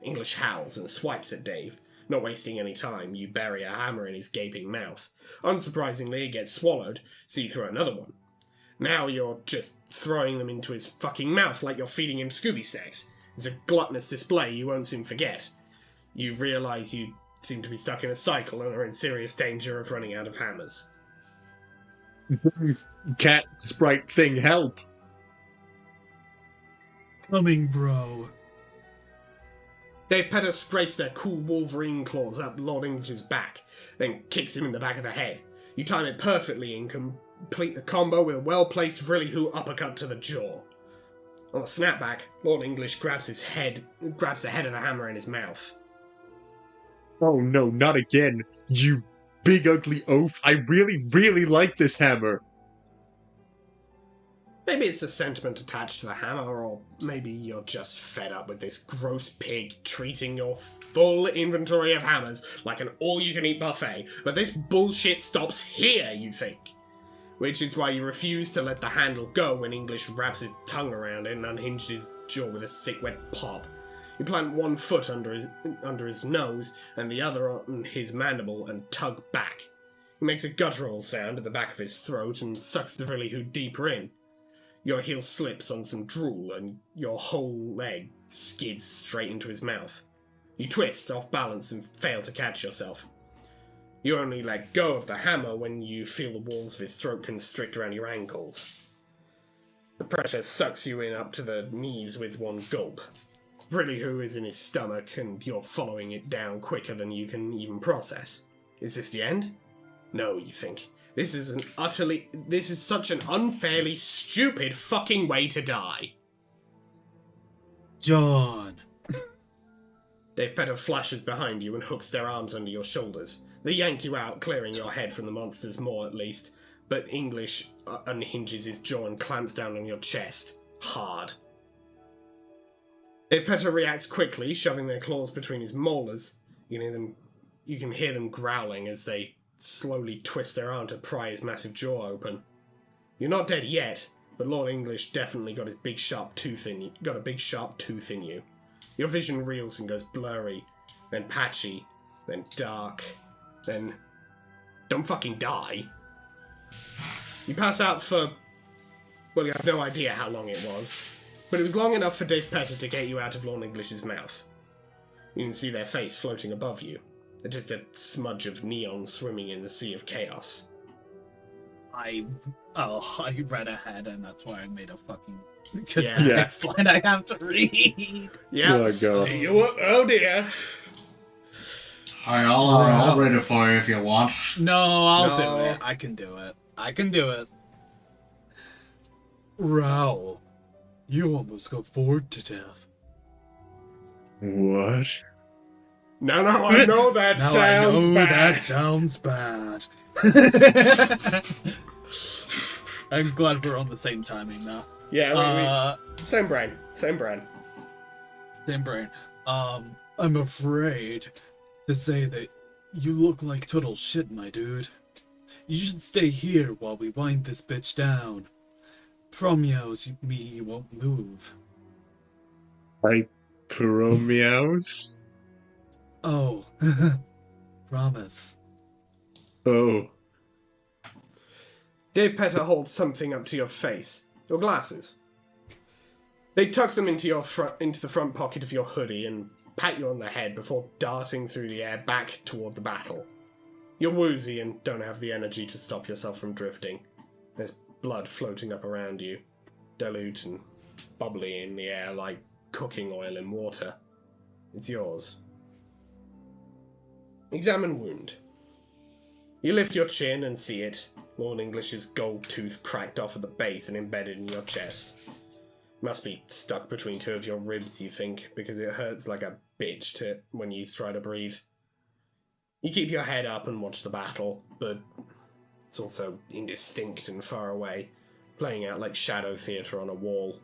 English howls and swipes at Dave. Not wasting any time, you bury a hammer in his gaping mouth. Unsurprisingly, it gets swallowed, so you throw another one. Now you're just throwing them into his fucking mouth like you're feeding him Scooby snacks. It's a gluttonous display you won't soon forget. You realise you seem to be stuck in a cycle and are in serious danger of running out of hammers. Cat sprite thing, help! Coming, bro. Dave Petter scrapes their cool Wolverine claws up Lord English's back, then kicks him in the back of the head. You time it perfectly and complete the combo with a well-placed Vrilly-Hoo uppercut to the jaw. On the snapback, Lord English grabs the head of the hammer in his mouth. Oh no, not again, you big ugly oaf. I really, really like this hammer. Maybe it's the sentiment attached to the hammer, or maybe you're just fed up with this gross pig treating your full inventory of hammers like an all-you-can-eat buffet, but this bullshit stops here, you think. Which is why you refuse to let the handle go when English wraps his tongue around it and unhinged his jaw with a sick wet pop. You plant one foot under his nose and the other on his mandible and tug back. He makes a guttural sound at the back of his throat and sucks the Vrilly-Hoo deeper in. Your heel slips on some drool and your whole leg skids straight into his mouth. You twist off balance and fail to catch yourself. You only let go of the hammer when you feel the walls of his throat constrict around your ankles. The pressure sucks you in up to the knees with one gulp. Vrilly-Hoo is in his stomach, and you're following it down quicker than you can even process. Is this the end? No, you think. This is such an unfairly stupid fucking way to die. John. Dave Petter flashes behind you and hooks their arms under your shoulders. They yank you out, clearing your head from the monster's maw at least, but English unhinges his jaw and clamps down on your chest. Hard. Dave Petter reacts quickly, shoving their claws between his molars. You can hear them growling as they slowly twist their arm to pry his massive jaw open. You're not dead yet, but Lord English definitely got a big sharp tooth in you. Your vision reels and goes blurry. then Patchy, then Dark, then don't fucking die. You pass out for, well, you have no idea how long it was, but it was long enough for Dave Petter to get you out of Lord English's mouth. You can see their face floating above you. They're just a smudge of neon swimming in the sea of chaos. I read ahead, and that's why I made a fucking... Because Yeah. the next line I have to read. Yeah, Oh, God. oh dear. I'll I'll read it for you if you want. No, I'll No. do it. I can do it. Raoul, you almost got bored to death. What? No, I know that Now sounds I know bad. that sounds bad. I'm glad we're on the same timing now. Yeah, same brain. Same brain. I'm afraid to say that you look like total shit, my dude. You should stay here while we wind this bitch down. Promise me you won't move. I Promeows? Oh, promise. Oh. Dave Petter holds something up to your face. Your glasses. They tuck them into the front pocket of your hoodie and pat you on the head before darting through the air back toward the battle. You're woozy and don't have the energy to stop yourself from drifting. There's blood floating up around you, dilute and bubbly in the air like cooking oil in water. It's yours. Examine wound. You lift your chin and see it. Lord English's gold tooth cracked off at the base and embedded in your chest. Must be stuck between two of your ribs, you think, because it hurts like a bitch when you try to breathe. You keep your head up and watch the battle, but it's also indistinct and far away, playing out like shadow theatre on a wall.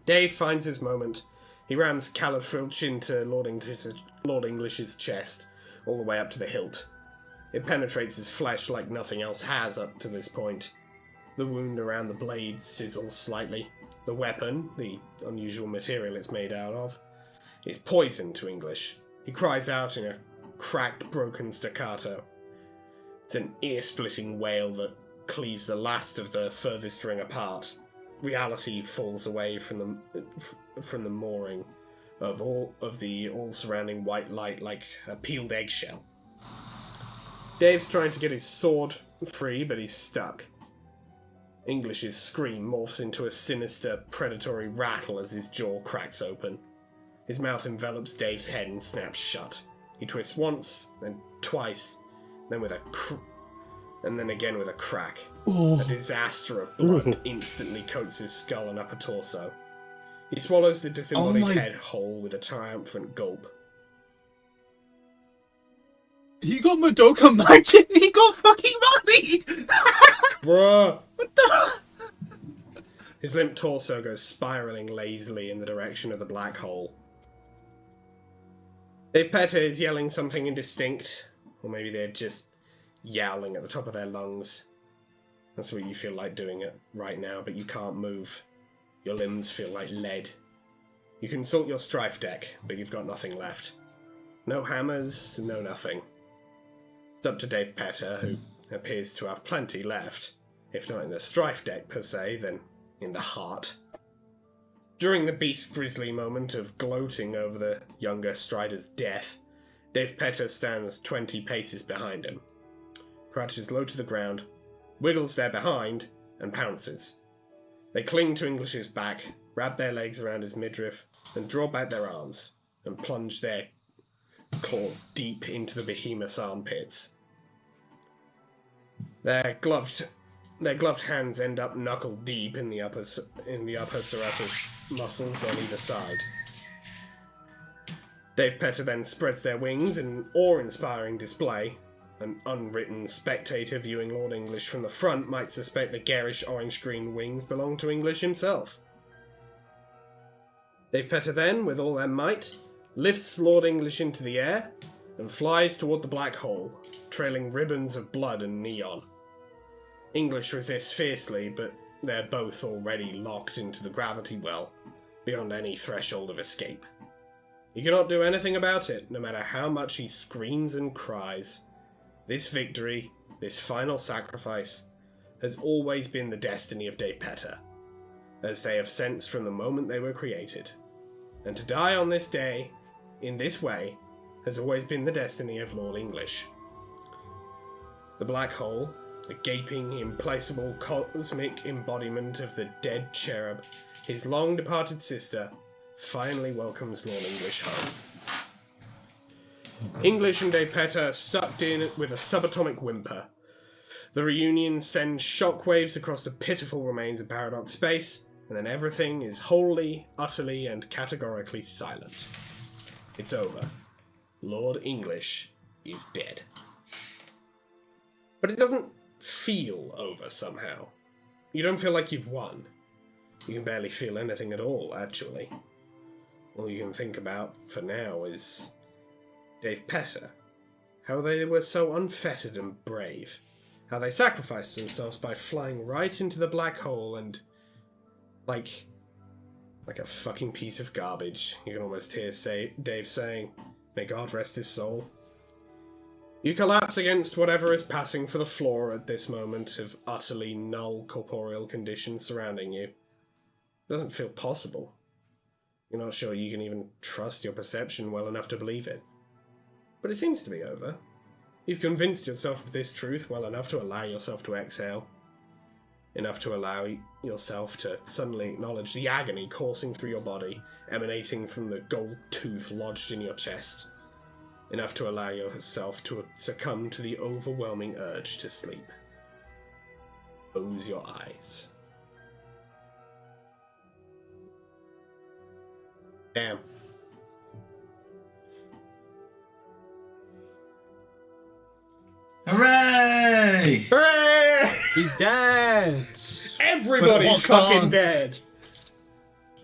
Dave finds his moment. He rams Califilch into Lord English's chest, all the way up to the hilt. It penetrates his flesh like nothing else has up to this point. The wound around the blade sizzles slightly. The weapon, the unusual material it's made out of, is poison to English. He cries out in a cracked, broken staccato. It's an ear-splitting wail that cleaves the last of the furthest ring apart. Reality falls away from the mooring of the all-surrounding white light like a peeled eggshell. Dave's trying to get his sword free, but he's stuck. English's scream morphs into a sinister, predatory rattle as his jaw cracks open. His mouth envelops Dave's head and snaps shut. He twists once, then twice, then then again with a crack. A disaster of blood instantly coats his skull and upper torso. He swallows the disembodied head whole with a triumphant gulp. He got Madoka Magic! He got fucking money! Bruh! What the? His limp torso goes spiraling lazily in the direction of the black hole. Dave Petter is yelling something indistinct, or maybe they're just yowling at the top of their lungs. That's what you feel like doing it right now, but you can't move. Your limbs feel like lead. You consult your strife deck, but you've got nothing left. No hammers, no nothing. It's up to Dave Petter, who appears to have plenty left. If not in the strife deck per se, then in the heart. During the beast's grisly moment of gloating over the younger Strider's death, Dave Petter stands 20 paces behind him, crouches low to the ground, wiggles there behind, and pounces. They cling to English's back, wrap their legs around his midriff, and draw back their arms, and plunge their claws deep into the behemoth's armpits. Their gloved hands end up knuckle deep in the upper serratus muscles on either side. Dave Petter then spreads their wings in awe-inspiring display. An unwritten spectator viewing Lord English from the front might suspect the garish orange-green wings belong to English himself. Dave Petter then, with all their might, lifts Lord English into the air and flies toward the black hole, trailing ribbons of blood and neon. English resists fiercely, but they're both already locked into the gravity well, beyond any threshold of escape. He cannot do anything about it, no matter how much he screams and cries. This victory, this final sacrifice, has always been the destiny of De Peta, as they have sensed from the moment they were created. And to die on this day, in this way, has always been the destiny of Lord English. The black hole, the gaping, implacable cosmic embodiment of the dead cherub, his long-departed sister, finally welcomes Lord English home. English and De Peta sucked in with a subatomic whimper. The reunion sends shockwaves across the pitiful remains of Paradox space, and then everything is wholly, utterly, and categorically silent. It's over. Lord English is dead. But it doesn't feel over somehow. You don't feel like you've won. You can barely feel anything at all, actually. All you can think about, for now, is Dave Peta. How they were so unfettered and brave. How they sacrificed themselves by flying right into the black hole and... Like a fucking piece of garbage. You can almost hear Dave saying, "May God rest his soul." You collapse against whatever is passing for the floor at this moment of utterly null corporeal conditions surrounding you. It doesn't feel possible. You're not sure you can even trust your perception well enough to believe it. But it seems to be over. You've convinced yourself of this truth well enough to allow yourself to exhale. Enough to allow yourself to suddenly acknowledge the agony coursing through your body, emanating from the gold tooth lodged in your chest. Enough to allow yourself to succumb to the overwhelming urge to sleep. Close your eyes. Damn. Hooray! Hooray! He's dead! Everybody's fucking dead!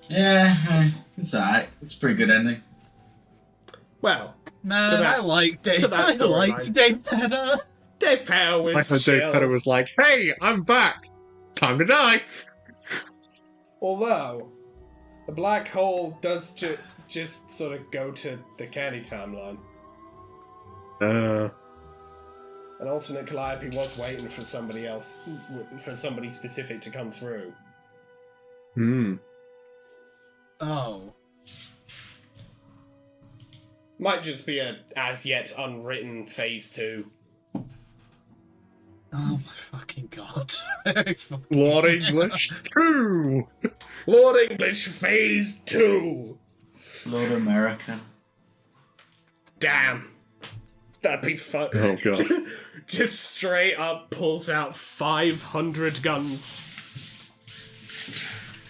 Yeah, it's alright. It's a pretty good ending. Well, Man, To that- I liked Dave. to that I storyline. liked Dave Peta. Dave Peta was Like when chill. Dave Peta was like, "Hey, I'm back. Time to die." Although, the black hole does just sort of go to the candy timeline. An alternate Calliope was waiting for somebody else, for somebody specific to come through. Oh. Might just be a as yet unwritten phase 2. Oh my fucking god. Lord English 2. Lord English phase 2! Lord American. Damn. That'd be fun. Oh god. Just straight up pulls out 500 guns.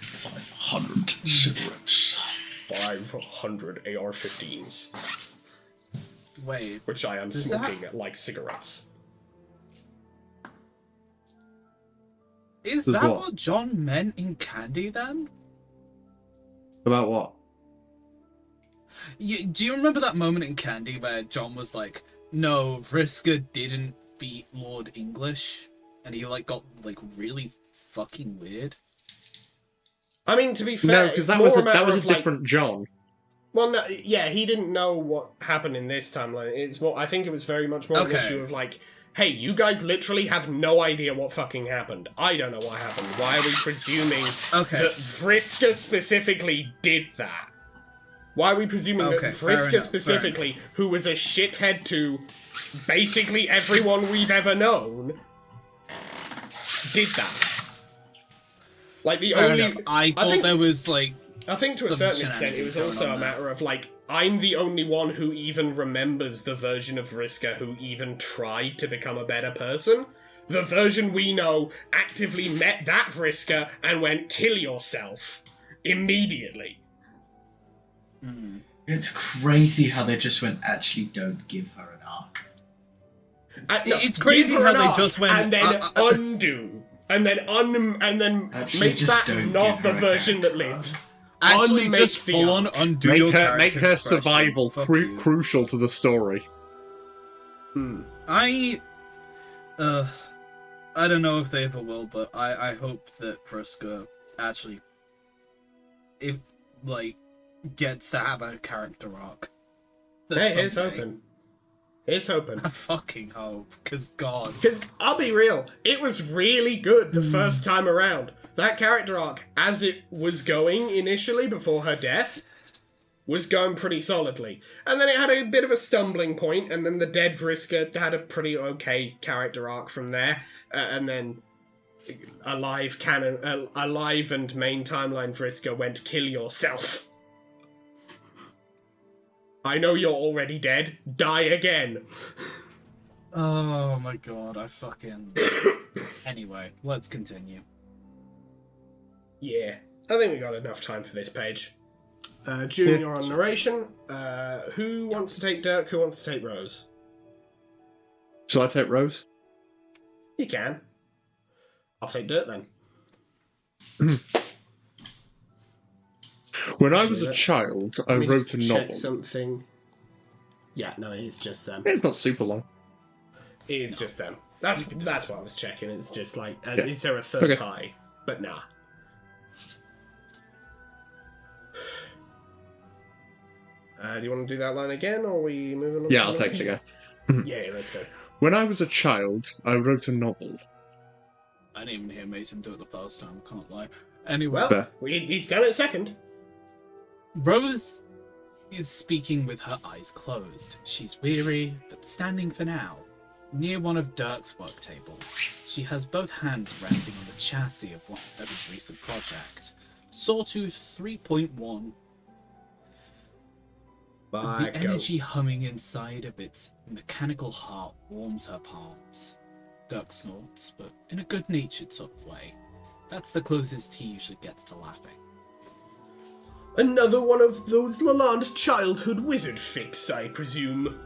500 cigarettes. 500 AR-15s. Wait. Which I am Does smoking like cigarettes. Is Does that what? what John meant in Candy then? About what? Do you remember that moment in Candy where John was like, no, Vriska didn't beat Lord English? And he like got like really fucking weird? I mean, to be fair, No, because it's that was more a, matter that was a of, like- different John. Well, no, yeah, he didn't know what happened in this timeline. It's more, I think it was very much more an Okay. issue of like, hey, you guys literally have no idea what fucking happened. I don't know what happened. Why are we presuming Okay. that Vriska specifically did that? Why are we presuming Okay, that fair Vriska enough, specifically, who was a shithead to basically everyone we've ever known, did that? Like the Fair only, enough. I thought think- there was like I think to a some certain extent it was shenanigans also going a on there. matter of like, I'm the only one who even remembers the version of Vriska who even tried to become a better person. The version we know actively met that Vriska and went, kill yourself. Immediately. It's crazy how they just went, actually don't give her an arc. It's crazy give her how an they arc just went, and then undo. And then Actually, make just that don't not give the her a version that character lives. actually Unmake just the full on arc. undo your Make character her progression. survival Fuck you. crucial to the story. I don't know if they ever will, but I hope that Vriska actually, if like, gets to have a character arc. Hey, here's Someday. hoping. Here's hoping. I fucking hope, because God. Because, I'll be real, it was really good the first time around. That character arc, as it was going initially before her death, was going pretty solidly. And then it had a bit of a stumbling point, and then the dead Vriska had a pretty okay character arc from there. And then alive and main timeline Vriska went, kill yourself. I know you're already dead. Die again. Oh my God, I fucking... Anyway, let's continue. Yeah, I think we got enough time for this page. June, you're on narration. Who wants to take Dirk? Who wants to take Rose? Shall I take Rose? You can. I'll take Dirk then. When I was a let's- child, I Let me wrote just a check novel. something. Yeah, no, it's just them. It's not super long. It is just them. That's what I was checking. It's just like, Yeah. is there a third Okay. pie? But nah. Do you want to do that line again, or are we moving on? Yeah, to I'll the take it next? again. Yeah, let's go. When I was a child, I wrote a novel. I didn't even hear Mason do it the first time, can't lie. Anyway, Well, Fair. he's done it second. Rose is speaking with her eyes closed. She's weary, but standing for now. Near one of Dirk's work tables, she has both hands resting on the chassis of his recent project, Sawtooth 3.1. By The energy humming inside of its mechanical heart warms her palms. Dirk snorts, but in a good-natured sort of way. That's the closest he usually gets to laughing. Another one of those Lalande childhood wizard fics, I presume.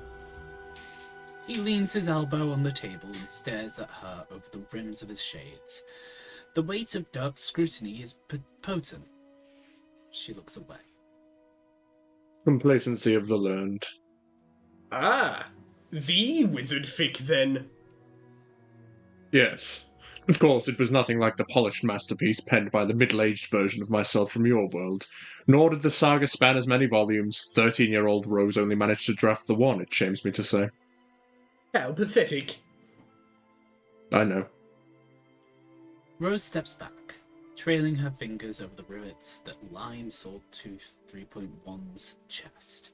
He leans his elbow on the table and stares at her over the rims of his shades. The weight of Dirk's scrutiny is potent. She looks away. Complacency of the learned. Ah, the wizard fic then. Yes. Of course, it was nothing like the polished masterpiece penned by the middle-aged version of myself from your world. Nor did the saga span as many volumes. 13-year-old Rose only managed to draft the one, it shames me to say. How pathetic. I know. Rose steps back, trailing her fingers over the rivets that line Sawtooth 3.1's chest.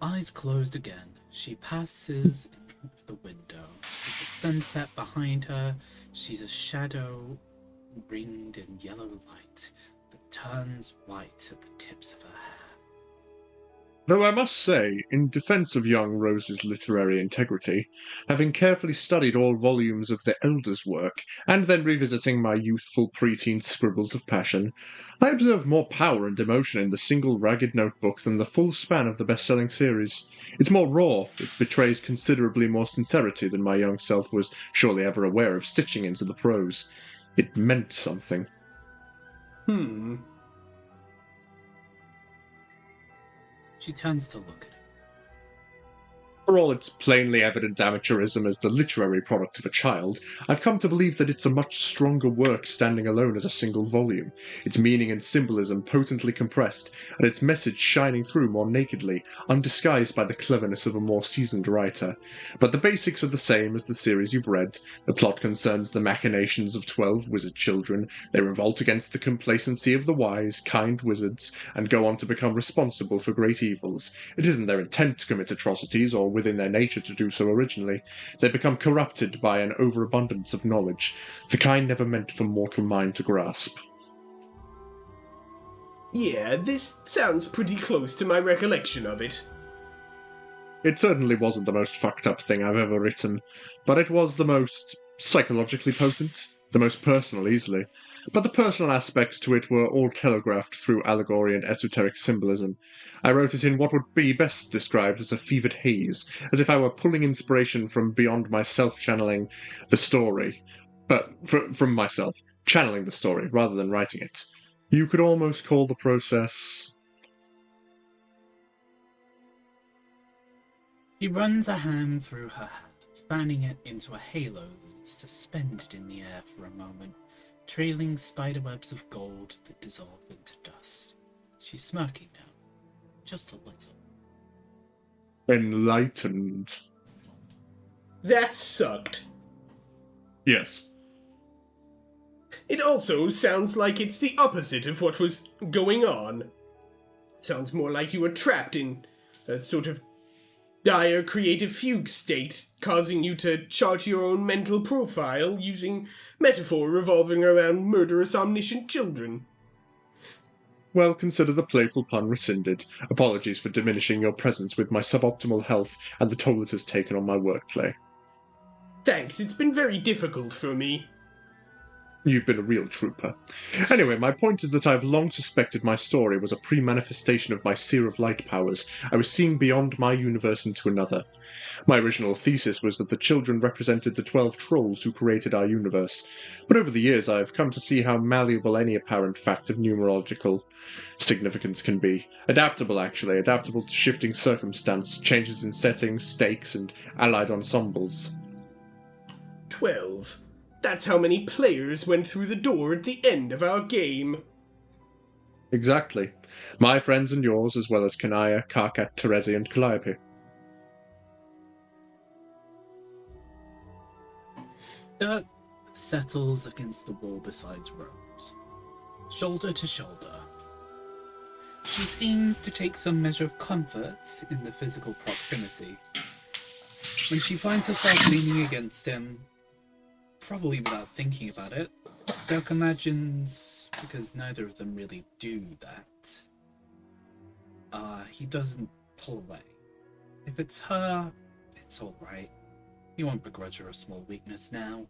Eyes closed again, she passes in front of the window. With the sunset behind her, she's a shadow ringed in yellow light that turns white at the tips of her hair. Though I must say, in defence of young Rose's literary integrity, having carefully studied all volumes of the Elder's work, and then revisiting my youthful preteen scribbles of passion, I observe more power and emotion in the single ragged notebook than the full span of the best-selling series. It's more raw, it betrays considerably more sincerity than my young self was surely ever aware of stitching into the prose. It meant something. She turns to look at him. For all its plainly evident amateurism as the literary product of a child, I've come to believe that it's a much stronger work standing alone as a single volume, its meaning and symbolism potently compressed, and its message shining through more nakedly, undisguised by the cleverness of a more seasoned writer. But the basics are the same as the series you've read. The plot concerns the machinations of 12 wizard children. They revolt against the complacency of the wise, kind wizards, and go on to become responsible for great evils. It isn't their intent to commit atrocities, or within their nature to do so originally. They become corrupted by an overabundance of knowledge, the kind never meant for mortal mind to grasp. Yeah, this sounds pretty close to my recollection of it. It certainly wasn't the most fucked up thing I've ever written, but it was the most psychologically potent, the most personal easily. But the personal aspects to it were all telegraphed through allegory and esoteric symbolism. I wrote it in what would be best described as a fevered haze, as if I were pulling inspiration from beyond myself, channeling the story. But from myself, channeling the story, rather than writing it. You could almost call the process... He runs a hand through her hat, fanning it into a halo that is suspended in the air for a moment, trailing spiderwebs of gold that dissolve into dust. She's smirking now. just a little. Enlightened. That sucked. Yes. It also sounds like it's the opposite of what was going on. Sounds more like you were trapped in a sort of dire creative fugue state, causing you to chart your own mental profile using metaphor revolving around murderous omniscient children. Well, consider the playful pun rescinded. Apologies for diminishing your presence with my suboptimal health and the toll it has taken on my wordplay. Thanks, it's been very difficult for me. You've been a real trooper. Anyway, my point is that I've long suspected my story was a pre-manifestation of my Seer of Light powers. I was seeing beyond my universe into another. My original thesis was that the children represented the 12 trolls who created our universe, but over the years I've come to see how malleable any apparent fact of numerological significance can be. Adaptable, actually, adaptable to shifting circumstance, changes in settings, stakes, and allied ensembles. 12. That's how many players went through the door at the end of our game. Exactly. My friends and yours, as well as Kanaya, Karkat, Terezi, and Calliope. Dirk settles against the wall beside Rose, shoulder to shoulder. She seems to take some measure of comfort in the physical proximity. When she finds herself leaning against him, probably without thinking about it, Dirk imagines, because neither of them really do that, he doesn't pull away. If it's her, it's alright. He won't begrudge her a small weakness now.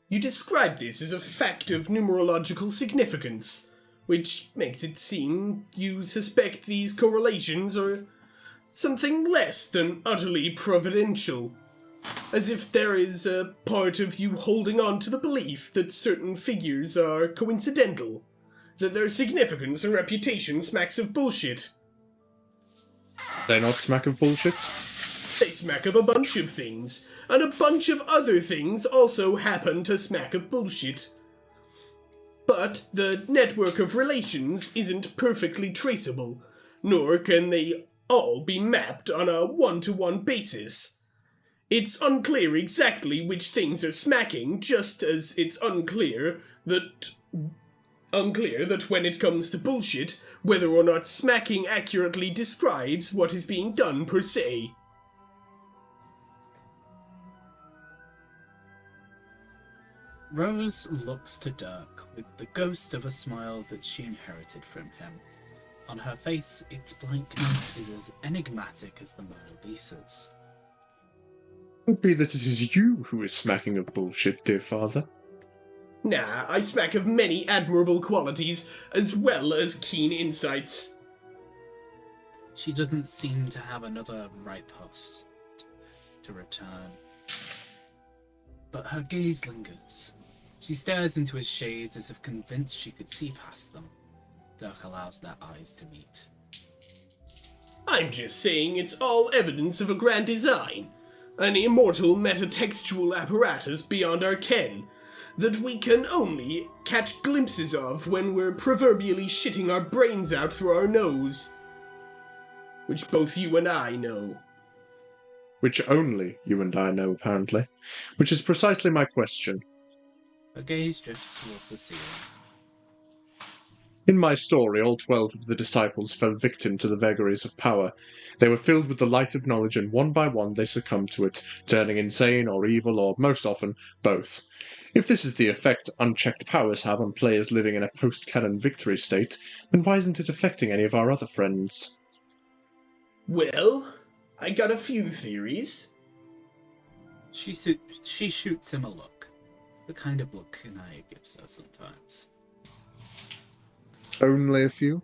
You describe this as a fact of numerological significance, which makes it seem you suspect these correlations are something less than utterly providential. As if there is a part of you holding on to the belief that certain figures are coincidental, that their significance and reputation smacks of bullshit. They not smack of bullshit? They smack of a bunch of things, and a bunch of other things also happen to smack of bullshit. But the network of relations isn't perfectly traceable, nor can they all be mapped on a one-to-one basis. It's unclear exactly which things are smacking, just as it's unclear that when it comes to bullshit, whether or not smacking accurately describes what is being done per se. Rose looks to Dirk with the ghost of a smile that she inherited from him. On her face, its blankness is as enigmatic as the Mona Lisa's. Could be that it is you who is smacking of bullshit, dear father. Nah, I smack of many admirable qualities, as well as keen insights. She doesn't seem to have another riposte to return. But her gaze lingers. She stares into his shades as if convinced she could see past them. Dirk allows their eyes to meet. I'm just saying it's all evidence of a grand design. An immortal metatextual apparatus beyond our ken, that we can only catch glimpses of when we're proverbially shitting our brains out through our nose. Which both you and I know. Which only you and I know, apparently. Which is precisely my question. Her gaze drifts towards the ceiling. In my story, all 12 of the disciples fell victim to the vagaries of power. They were filled with the light of knowledge, and one by one they succumbed to it, turning insane or evil, or most often, both. If this is the effect unchecked powers have on players living in a post-canon victory state, then why isn't it affecting any of our other friends? Well, I got a few theories. She shoots him a look. The kind of look Kanaya gives her sometimes. Only a few?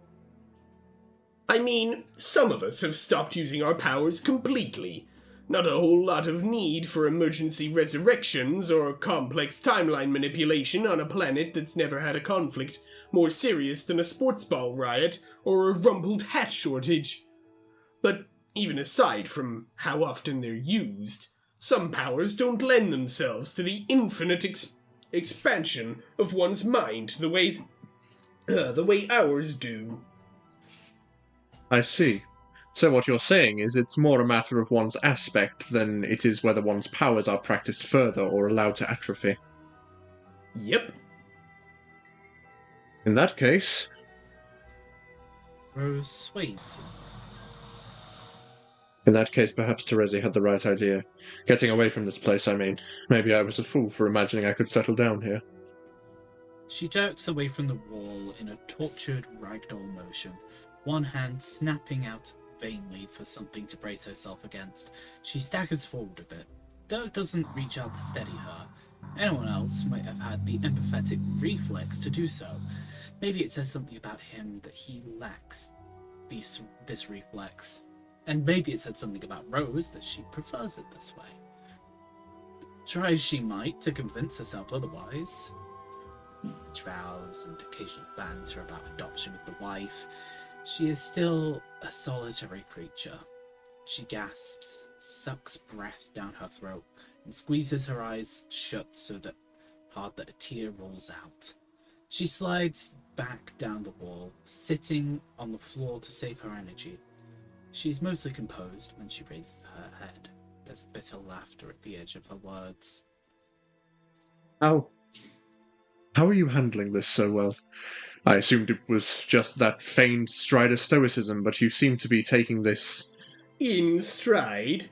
I mean, some of us have stopped using our powers completely. Not a whole lot of need for emergency resurrections or complex timeline manipulation on a planet that's never had a conflict more serious than a sports ball riot or a rumpled hat shortage. But even aside from how often they're used, some powers don't lend themselves to the infinite expansion of one's mind the way ours do. I see. So what you're saying is it's more a matter of one's aspect than it is whether one's powers are practiced further or allowed to atrophy. Yep. In that case, Rose sways. perhaps Terezi had the right idea. Getting away from this place, I mean. Maybe I was a fool for imagining I could settle down here. She jerks away from the wall in a tortured ragdoll motion, one hand snapping out vainly for something to brace herself against. She staggers forward a bit. Dirk doesn't reach out to steady her. Anyone else might have had the empathetic reflex to do so. Maybe it says something about him that he lacks this reflex. And maybe it said something about Rose that she prefers it this way. Try as she might to convince herself otherwise. Vows and occasional banter about adoption with the wife, she is still a solitary creature. She gasps, sucks breath down her throat, and squeezes her eyes shut so hard that a tear rolls out. She slides back down the wall, sitting on the floor to save her energy. She's mostly composed when she raises her head. There's bitter laughter at the edge of her words. How are you handling this so well? I assumed it was just that feigned stride of stoicism, but you seem to be taking this... In stride?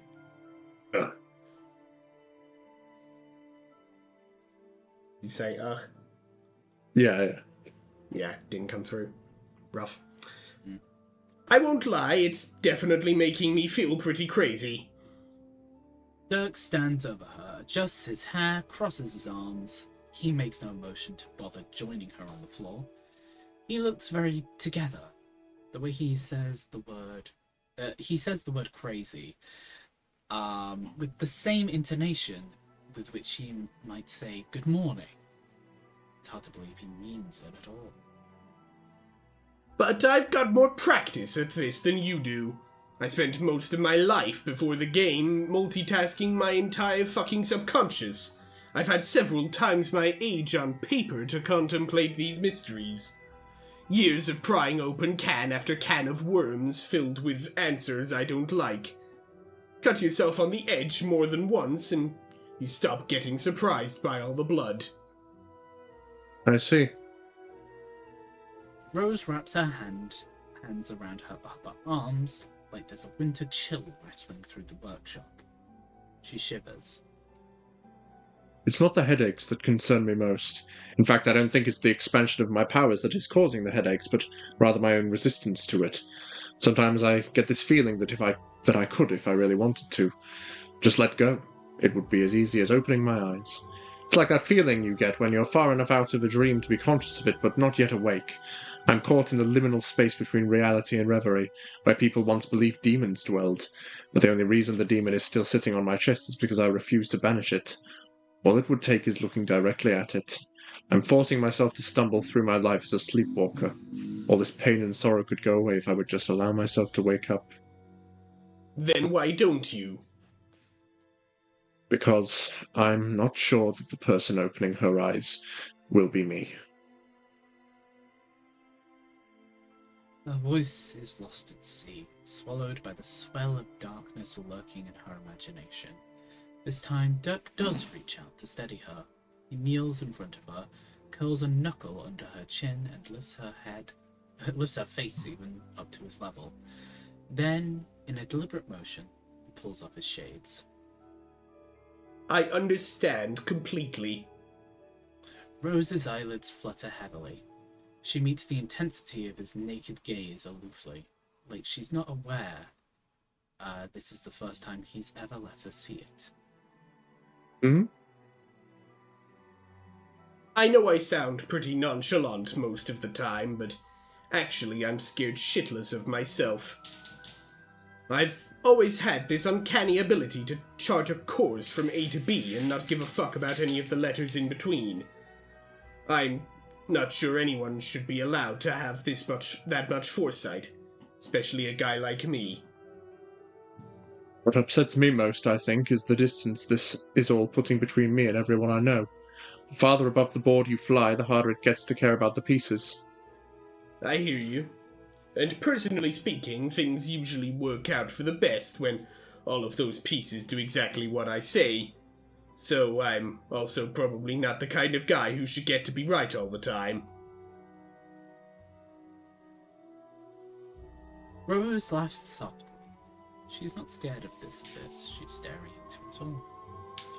You say, Yeah. Yeah, didn't come through. Rough. I won't lie, it's definitely making me feel pretty crazy. Dirk stands over her, adjusts his hair, crosses his arms. He makes no motion to bother joining her on the floor. He looks very together. The way he says the word... the word crazy, with the same intonation with which he might say good morning. It's hard to believe he means it at all. But I've got more practice at this than you do. I spent most of my life before the game multitasking my entire fucking subconscious. I've had several times my age on paper to contemplate these mysteries. Years of prying open can after can of worms filled with answers I don't like. Cut yourself on the edge more than once and you stop getting surprised by all the blood. I see. Rose wraps her hands around her upper arms like there's a winter chill rattling through the workshop. She shivers. It's not the headaches that concern me most. In fact, I don't think it's the expansion of my powers that is causing the headaches, but rather my own resistance to it. Sometimes I get this feeling that I could, if I really wanted to, just let go. It would be as easy as opening my eyes. It's like that feeling you get when you're far enough out of a dream to be conscious of it, but not yet awake. I'm caught in the liminal space between reality and reverie, where people once believed demons dwelled, but the only reason the demon is still sitting on my chest is because I refuse to banish it. All it would take is looking directly at it. I'm forcing myself to stumble through my life as a sleepwalker. All this pain and sorrow could go away if I would just allow myself to wake up. Then why don't you? Because I'm not sure that the person opening her eyes will be me. Her voice is lost at sea, swallowed by the swell of darkness lurking in her imagination. This time, Dirk does reach out to steady her. He kneels in front of her, curls a knuckle under her chin, and lifts her face even up to his level. Then, in a deliberate motion, he pulls off his shades. I understand completely. Rose's eyelids flutter heavily. She meets the intensity of his naked gaze aloofly, like she's not aware this is the first time he's ever let her see it. Hmm? I know I sound pretty nonchalant most of the time, but actually I'm scared shitless of myself. I've always had this uncanny ability to chart a course from A to B and not give a fuck about any of the letters in between. I'm not sure anyone should be allowed to have that much foresight, especially a guy like me. What upsets me most, I think, is the distance this is all putting between me and everyone I know. The farther above the board you fly, the harder it gets to care about the pieces. I hear you. And personally speaking, things usually work out for the best when all of those pieces do exactly what I say. So I'm also probably not the kind of guy who should get to be right all the time. Rose laughs softly. She's not scared of this abyss. She's staring into it all.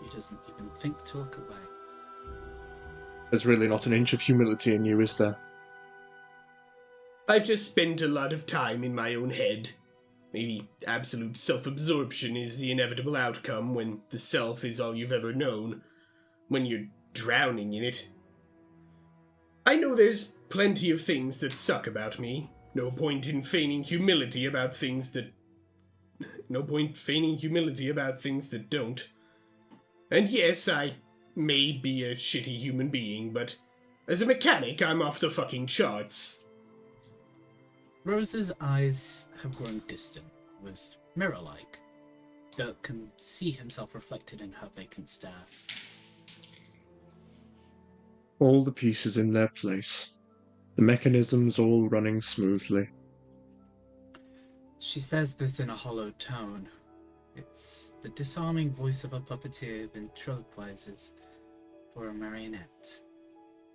She doesn't even think to look away. There's really not an inch of humility in you, is there? I've just spent a lot of time in my own head. Maybe absolute self-absorption is the inevitable outcome when the self is all you've ever known, when you're drowning in it. I know there's plenty of things that suck about me. No point in feigning humility about things that don't. And yes, I may be a shitty human being, but as a mechanic, I'm off the fucking charts. Rose's eyes have grown distant, almost mirror-like. Dirk can see himself reflected in her vacant stare. All the pieces in their place. The mechanisms all running smoothly. She says this in a hollow tone. It's the disarming voice of a puppeteer ventriloquizes for a marionette.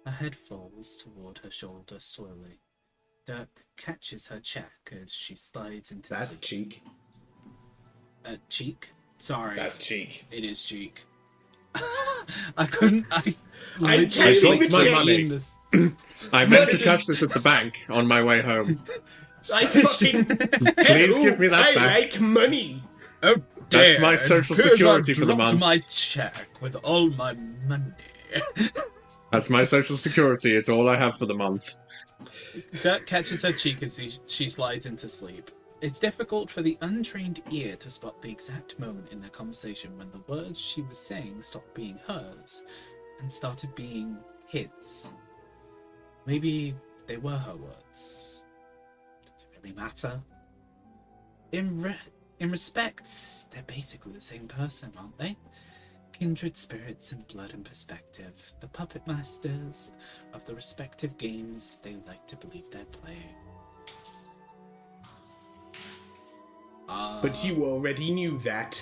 Her head falls toward her shoulder slowly. Dirk catches her cheek as she slides into That's cheek. Cheek? Sorry. That's cheek. It is cheek. I couldn't. I'm I taking thought the my cheek. money. I meant to cash this at the bank on my way home. I fucking... Please give me that I back. like money. Oh, That's dear. my social Here's security I've for the dropped month. my check with all my money. That's my social security. It's all I have for the month. Dirk catches her cheek as she slides into sleep. It's difficult for the untrained ear to spot the exact moment in their conversation when the words she was saying stopped being hers and started being his. Maybe they were her words. Does it really matter? In respect, they're basically the same person, aren't they? Kindred spirits in blood and perspective, the puppet masters of the respective games they like to believe they're playing. But you already knew that,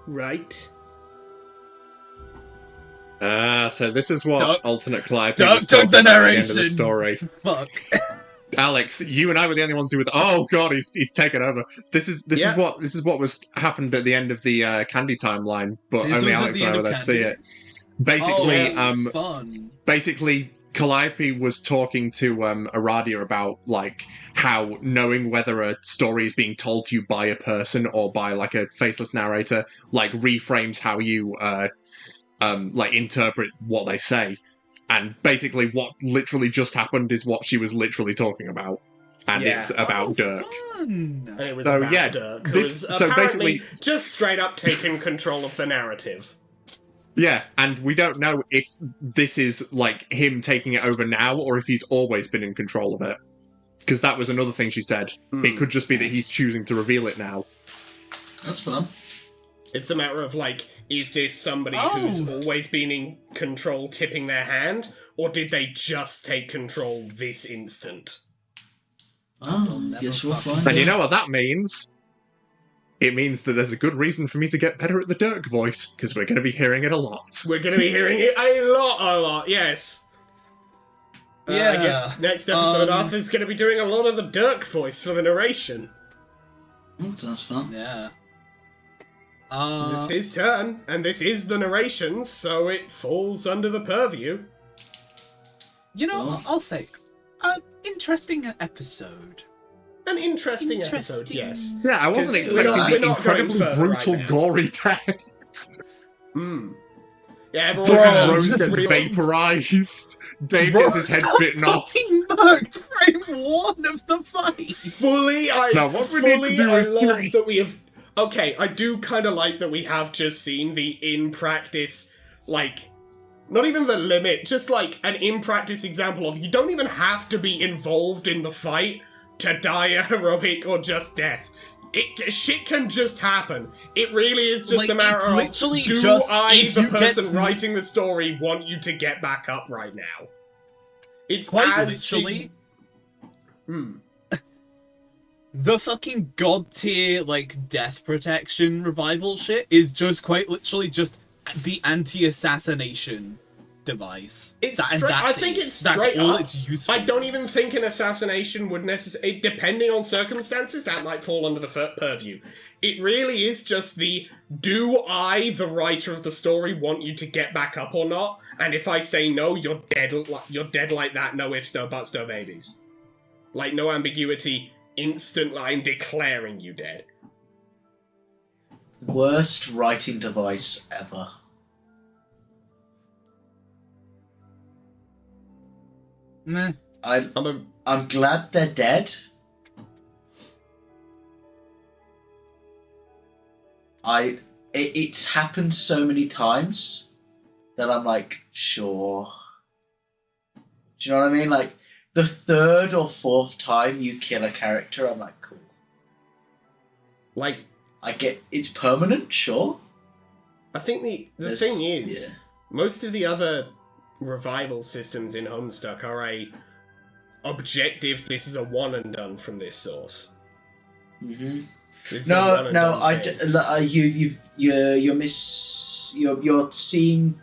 right? So this is what Dirk- alternate Calliope Dirk was took talking the about at the end of the narration. story. Fuck. Alex, you and I were the only ones who were. Oh god, he's taken over. This is what was happened at the end of the Candy timeline, but This only was at Alex the and I end were of there to see Candy. it. Basically, Fun. basically, Calliope was talking to Aradia about like how knowing whether a story is being told to you by a person or by like a faceless narrator like reframes how you like interpret what they say. And basically, what literally just happened is what she was literally talking about, and Yeah. it's about Dirk. Fun. And it was So, about yeah, Dirk, who this- was so apparently basically- just straight up taking control of the narrative. Yeah, and we don't know if this is like him taking it over now or if he's always been in control of it. Because that was another thing she said. It could just be that he's choosing to reveal it now. That's fun. It's a matter of like, is this somebody who's always been in control tipping their hand, or did they just take control this instant? Oh, guess we'll find And you out. know what that means? It means that there's a good reason for me to get better at the Dirk voice, because we're going to be hearing it a lot. We're going to be hearing it a lot, yes. I Yeah, guess next episode Arthur's going to be doing a lot of the Dirk voice for the narration. Sounds fun. Yeah. This is his turn, and this is the narration, so it falls under the purview. You know, I'll say, interesting episode. An interesting episode, Interesting. yes. Yeah, I wasn't 'Cause we're expecting not the going incredibly further brutal, right now. gory death. Yeah, Rose everyone gets really- vaporized. Dave gets his head bitten off. Fucking murked frame 1 of the fight. Fully, Now, what we need to do I is love three. that we have. Okay, I do kind of like that we have just seen the in practice, like, not even the limit, just like an in practice example of you don't even have to be involved in the fight to die a heroic or just death. Shit can just happen. It really is just Like, a matter it's of literally do just I, if the you get person writing the story, want you to get back up right now? It's Quite as literally. the fucking god tier, like, death protection revival shit is just quite literally just the anti-assassination device. It's And straight, I that's think it. it's That's straight all up. it's useful. I don't even think an assassination would necessarily, depending on circumstances, that might fall under the purview. It really is just the, do I, the writer of the story, want you to get back up or not? And if I say no, you're dead like that, no ifs, no buts, no babies. Like, no ambiguity, instant line declaring you dead. Worst writing device ever. Meh. I'm glad they're dead. It's happened so many times that I'm like, sure. Do you know what I mean? Like, the third or fourth time you kill a character, I'm like, cool. Like, I get it's permanent, sure. I think the thing is, most of the other revival systems in Homestuck are a objective, this is a one and done from this source. Mm-hmm. You're seeing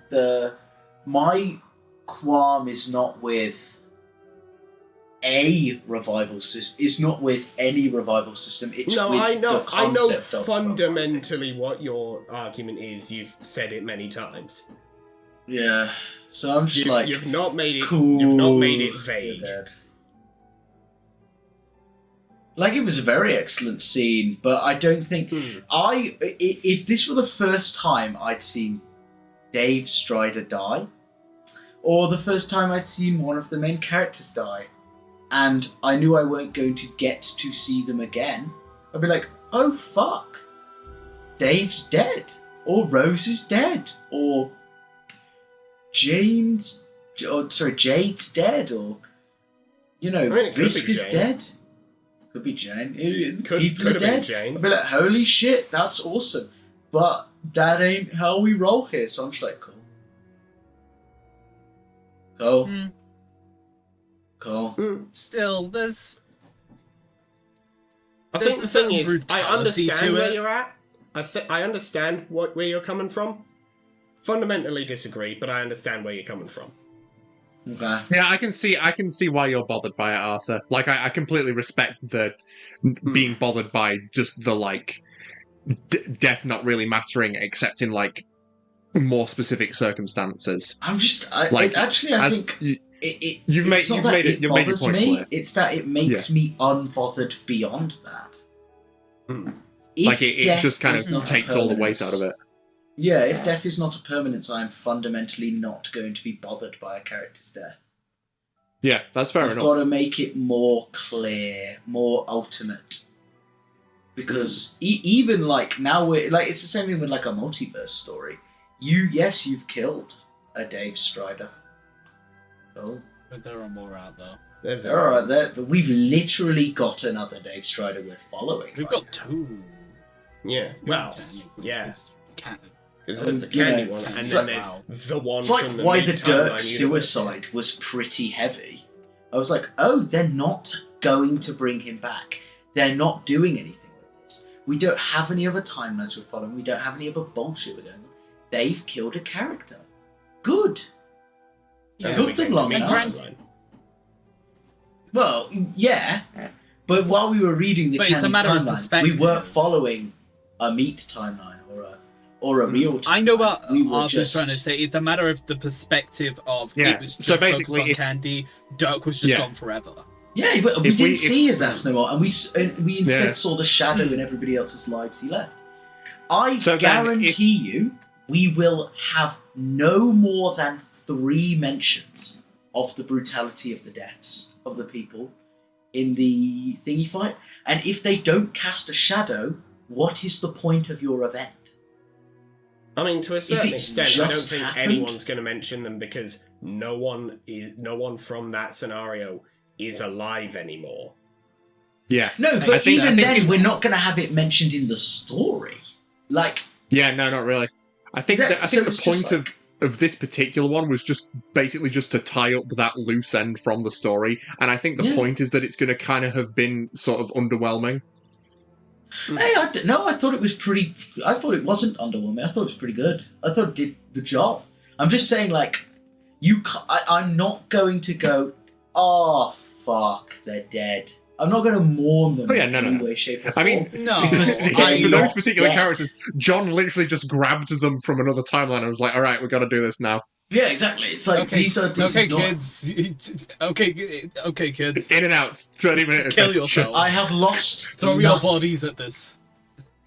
my qualm is not with a revival system. It's not with any revival system. It's with I know the concept of fundamentally what your argument is. You've said it many times. Yeah. So I'm just You've not made it. cool. You've not made it vague. You're dead. Like, it was a very excellent scene, but I don't think if this were the first time I'd seen Dave Strider die, or the first time I'd seen one of the main characters die, and I knew I weren't going to get to see them again, I'd be like, oh fuck, Dave's dead, or Rose is dead, or Jade's dead, or Risk is dead. Could be Jane. People are dead. Jane. I'd be like, holy shit, that's awesome. But that ain't how we roll here, so I'm just like, cool. Cool. Still, there's I think the thing is, I brutality understand to where it. you're at. I understand where you're coming from. Fundamentally disagree, but I understand where you're coming from. Okay. Yeah, I can see why you're bothered by it, Arthur. Like, I completely respect the being bothered by just the, like, death not really mattering except in, like, more specific circumstances. I'm just... Like, I think... You've made your point clear. It's that it makes me unbothered beyond that. Like, it just kind of takes all the weight out of it. Yeah, if death is not a permanence, I am fundamentally not going to be bothered by a character's death. Yeah, that's fair I've enough. got to make it more clear, more ultimate. Because even, like, now we're... Like, it's the same thing with, like, a multiverse story. You've killed a Dave Strider. Oh. But there are more out there. We've literally got another Dave Strider we're following. We've got two. Yeah. Well, yeah. Canon. Because there's the candy one, and then there's the one from It's the like why the Meat Dirk Timeline suicide universe. was pretty heavy. I was like, oh, they're not going to bring him back. They're not doing anything with this. We don't have any other timelines we're following. We don't have any other bullshit we're going on. They've killed a character. Good. Yeah, Took we them came long to Meat enough. Timeline. Well, yeah. But while we were reading the But it's a canon matter of timeline, we perspective. weren't following a Meat timeline or a real timeline. I know what we were Arthur's trying to say. It's a matter of the perspective of Yeah, it was just so focused basically on Candy. Dirk was just gone forever. Yeah, but we If didn't we- see his ass no more, and we instead Yeah. saw the shadow in everybody else's lives he left. I So then guarantee you, we will have no more than 3 mentions of the brutality of the deaths of the people in the thingy fight. And if they don't cast a shadow, what is the point of your event? I mean, to a certain it's extent, I don't just think happened- anyone's going to mention them because no one from that scenario is alive anymore. Yeah. No, I but think- even I think then, it's- we're not going to have it mentioned in the story. Like, Yeah, no, not really. I think Yeah, that, I so think it's the just point of this particular one was just basically just to tie up that loose end from the story, and I think the point is that it's going to kind of have been sort of underwhelming. Hey, I thought it was pretty. I thought it wasn't underwhelming. I thought it was pretty good. I thought it did the job. I'm just saying, like, I'm not going to go, oh fuck, they're dead. I'm not going to mourn them in any way, shape, or form. I mean, No, because for those particular dead. characters, John literally just grabbed them from another timeline and was like, "All right, we've got to do this now." Yeah, exactly. It's like these are kids. Okay, kids. In and out, 30 minutes. Kill yourselves. I have lost. Throw your bodies at this.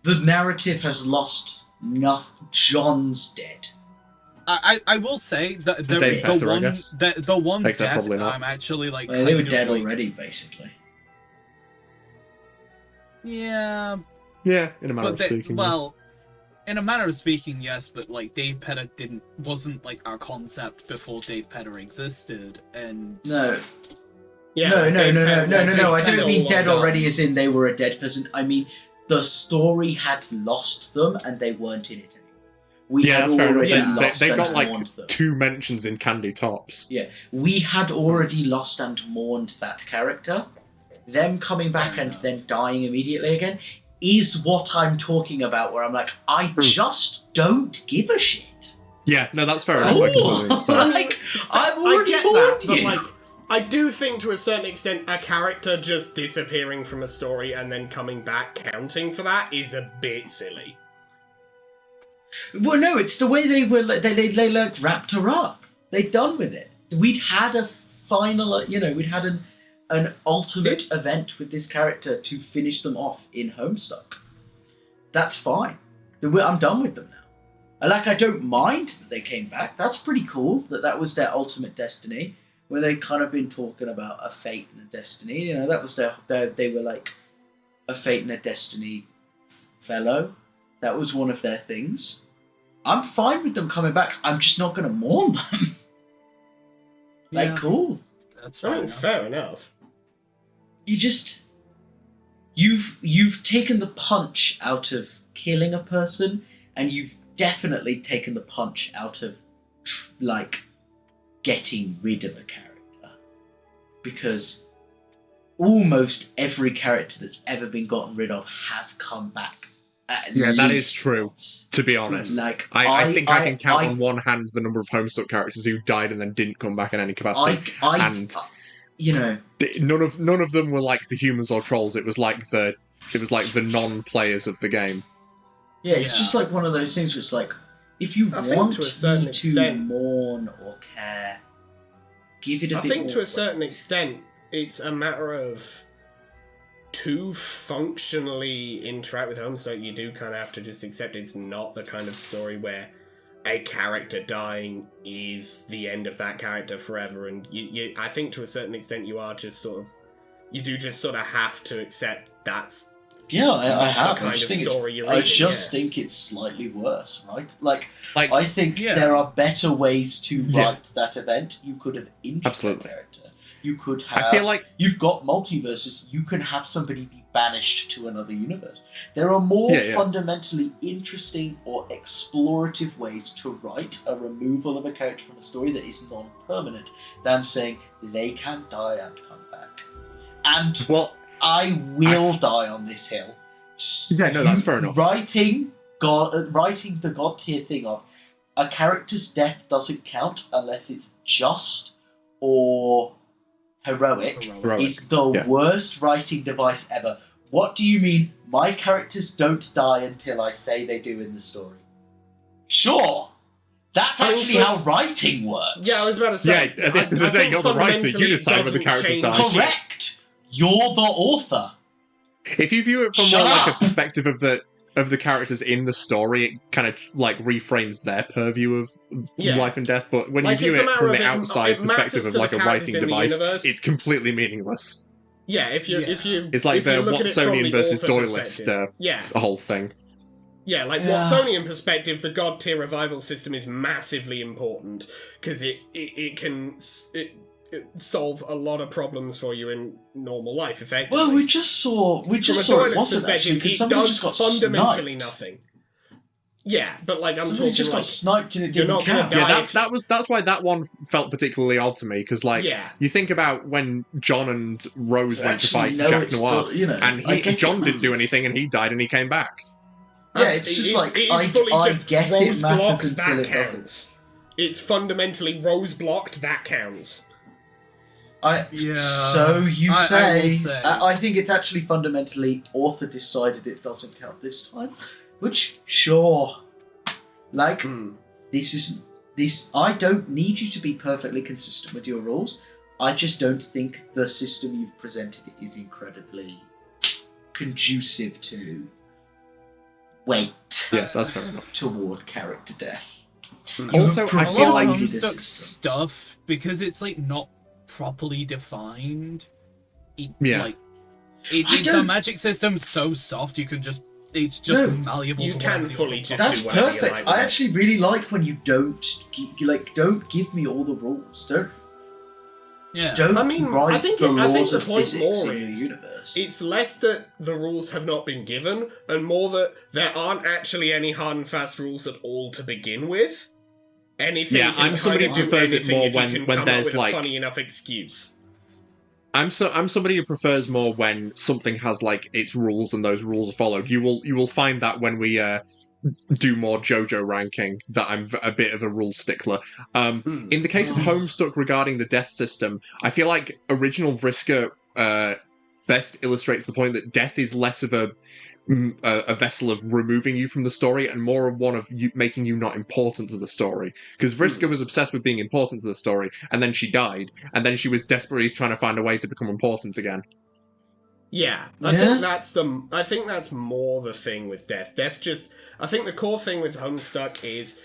The narrative has lost enough. John's dead. I will say that Dave Pester, I guess. the one Except death probably not. I'm actually like. Well, they were kind of, dead like, already, basically. Yeah, Yeah, in a manner of speaking. well, in a manner of speaking, yes, but like Dave Petter wasn't like our concept before Dave Petter existed, and No. Yeah, No. Dave Penn I was don't still mean dead long already gone. as in they were a dead person. I mean, the story had lost them and they weren't in it anymore. We Yeah, had that's fair already enough. lost They and got like mourned them. 2 mentions in Candy Tops. Yeah, we had already lost and mourned that character. Them coming back and then dying immediately again is what I'm talking about, where I'm like, I just don't give a shit. Yeah, no, that's fair enough. I completely Cool. understand. Like, I've I already get mourned that, but you. like, I do think to a certain extent a character just disappearing from a story and then coming back counting for that is a bit silly. Well, no, it's the way they were. They like wrapped her up. They'd done with it. We'd had a final. We'd had an ultimate event with this character to finish them off in Homestuck. That's fine. I'm done with them now. I don't mind that they came back. That's pretty cool. That was their ultimate destiny. When they'd kind of been talking about a fate and a destiny. That was they were like a fate and a destiny fellow. That was one of their things. I'm fine with them coming back. I'm just not going to mourn them. Cool. that's I fine. mean, fair enough. You've taken the punch out of killing a person, and you've definitely taken the punch out of getting rid of a character, because almost every character that's ever been gotten rid of has come back. Yeah, that is true. Once. To be honest, Like, I think I can count I- on one hand the number of Homestuck characters who died and then didn't come back in any capacity. None of them were like the humans or trolls. It was like the non-players of the game. Yeah, it's just like one of those things where it's like, if you I think want to a certain me to extent- mourn or care, give it a I bit think more to a certain weight. extent it's a matter of to functionally interact with Homestuck, you do kind of have to just accept it's not the kind of story where a character dying is the end of that character forever, and I think to a certain extent you just sort of have to accept that's Yeah, I have. kind I just of think story you're I reading, just yeah. think it's slightly worse, right? Like Like, I think Yeah. there are better ways to Yeah. write that event. You could have injured Absolutely. the character. You could have. I feel like You've got multiverses. You can have somebody be banished to another universe. There are more Yeah, yeah. fundamentally interesting or explorative ways to write a removal of a character from a story that is non-permanent than saying they can die and come back. And well, I will die on this hill. Yeah, no, that's fair enough. Writing the god tier thing of a character's death doesn't count unless it's just or heroic is the yeah. worst writing device ever. What do you mean my characters don't die until I say they do in the story? Sure. That's I actually was- how writing works. Yeah, I was about to say. Yeah, at the end of the day, you're the writer, you decide when the characters die. Correct. You're the author. if you view it from Shut more like a up! perspective of the characters in the story, it kind of like reframes their purview of Yeah. life and death. But when Like, you it's view a it matter from of the outside it perspective matters of to like the a characters writing in the device, universe. it's completely meaningless. Yeah, if you It's like if you the look at it from Watsonian the versus author Doylist perspective, yeah, whole thing. yeah, like Yeah. Watsonian perspective, the god tier revival system is massively important because it can solve a lot of problems for you in normal life. Effectively, Well, we just saw from a it Doylist wasn't actually perspective, because it somebody does just got fundamentally sniped. nothing. Yeah, but like I'm Somebody talking just like got sniped and it you're didn't not gonna count. die. Yeah, that's why that one felt particularly odd to me, because like Yeah. you think about when John and Rose So went to actually, fight no, Jack it's Noir, still, you know, and I guess John it didn't do matters. anything, and he died, and he came back. Yeah, it's just like, I guess it matters until it doesn't. It's fundamentally rose blocked, that counts. So you I will say. say. I think it's actually fundamentally author decided it doesn't count this time. Which, sure. Like, this isn't. This. I don't need you to be perfectly consistent with your rules. I just don't think the system you've presented is incredibly conducive to weight Yeah, that's fair enough. toward character death. Also, I A feel lot like of provided a Homestuck system. stuff, because it's like not properly defined. Yeah. Like, I it's a don't- magic system so soft you can just. It's just No, malleable you to can whatever the fully author just wants. That's do whatever you perfect. like I with it. actually really like when you don't give me all the rules. Yeah. Don't I mean, write I think the I think laws the of point physics more in your is universe. it's less that the rules have not been given, and more that there aren't actually any hard and fast rules at all to begin with. Anything. Yeah, can I'm kind somebody of who do prefers it anything more if you when can come up there's, with like- a funny enough excuse. I'm somebody who prefers more when something has like its rules and those rules are followed. You will find that when we do more JoJo ranking that I'm a bit of a rule stickler. In the case of Homestuck regarding the death system, I feel like original Vriska best illustrates the point that death is less of a vessel of removing you from the story and more of one of you making you not important to the story. Because Vriska was obsessed with being important to the story, and then she died, and then she was desperately trying to find a way to become important again. Yeah, Yeah? I think that's more the thing with death. I think the core thing with Homestuck is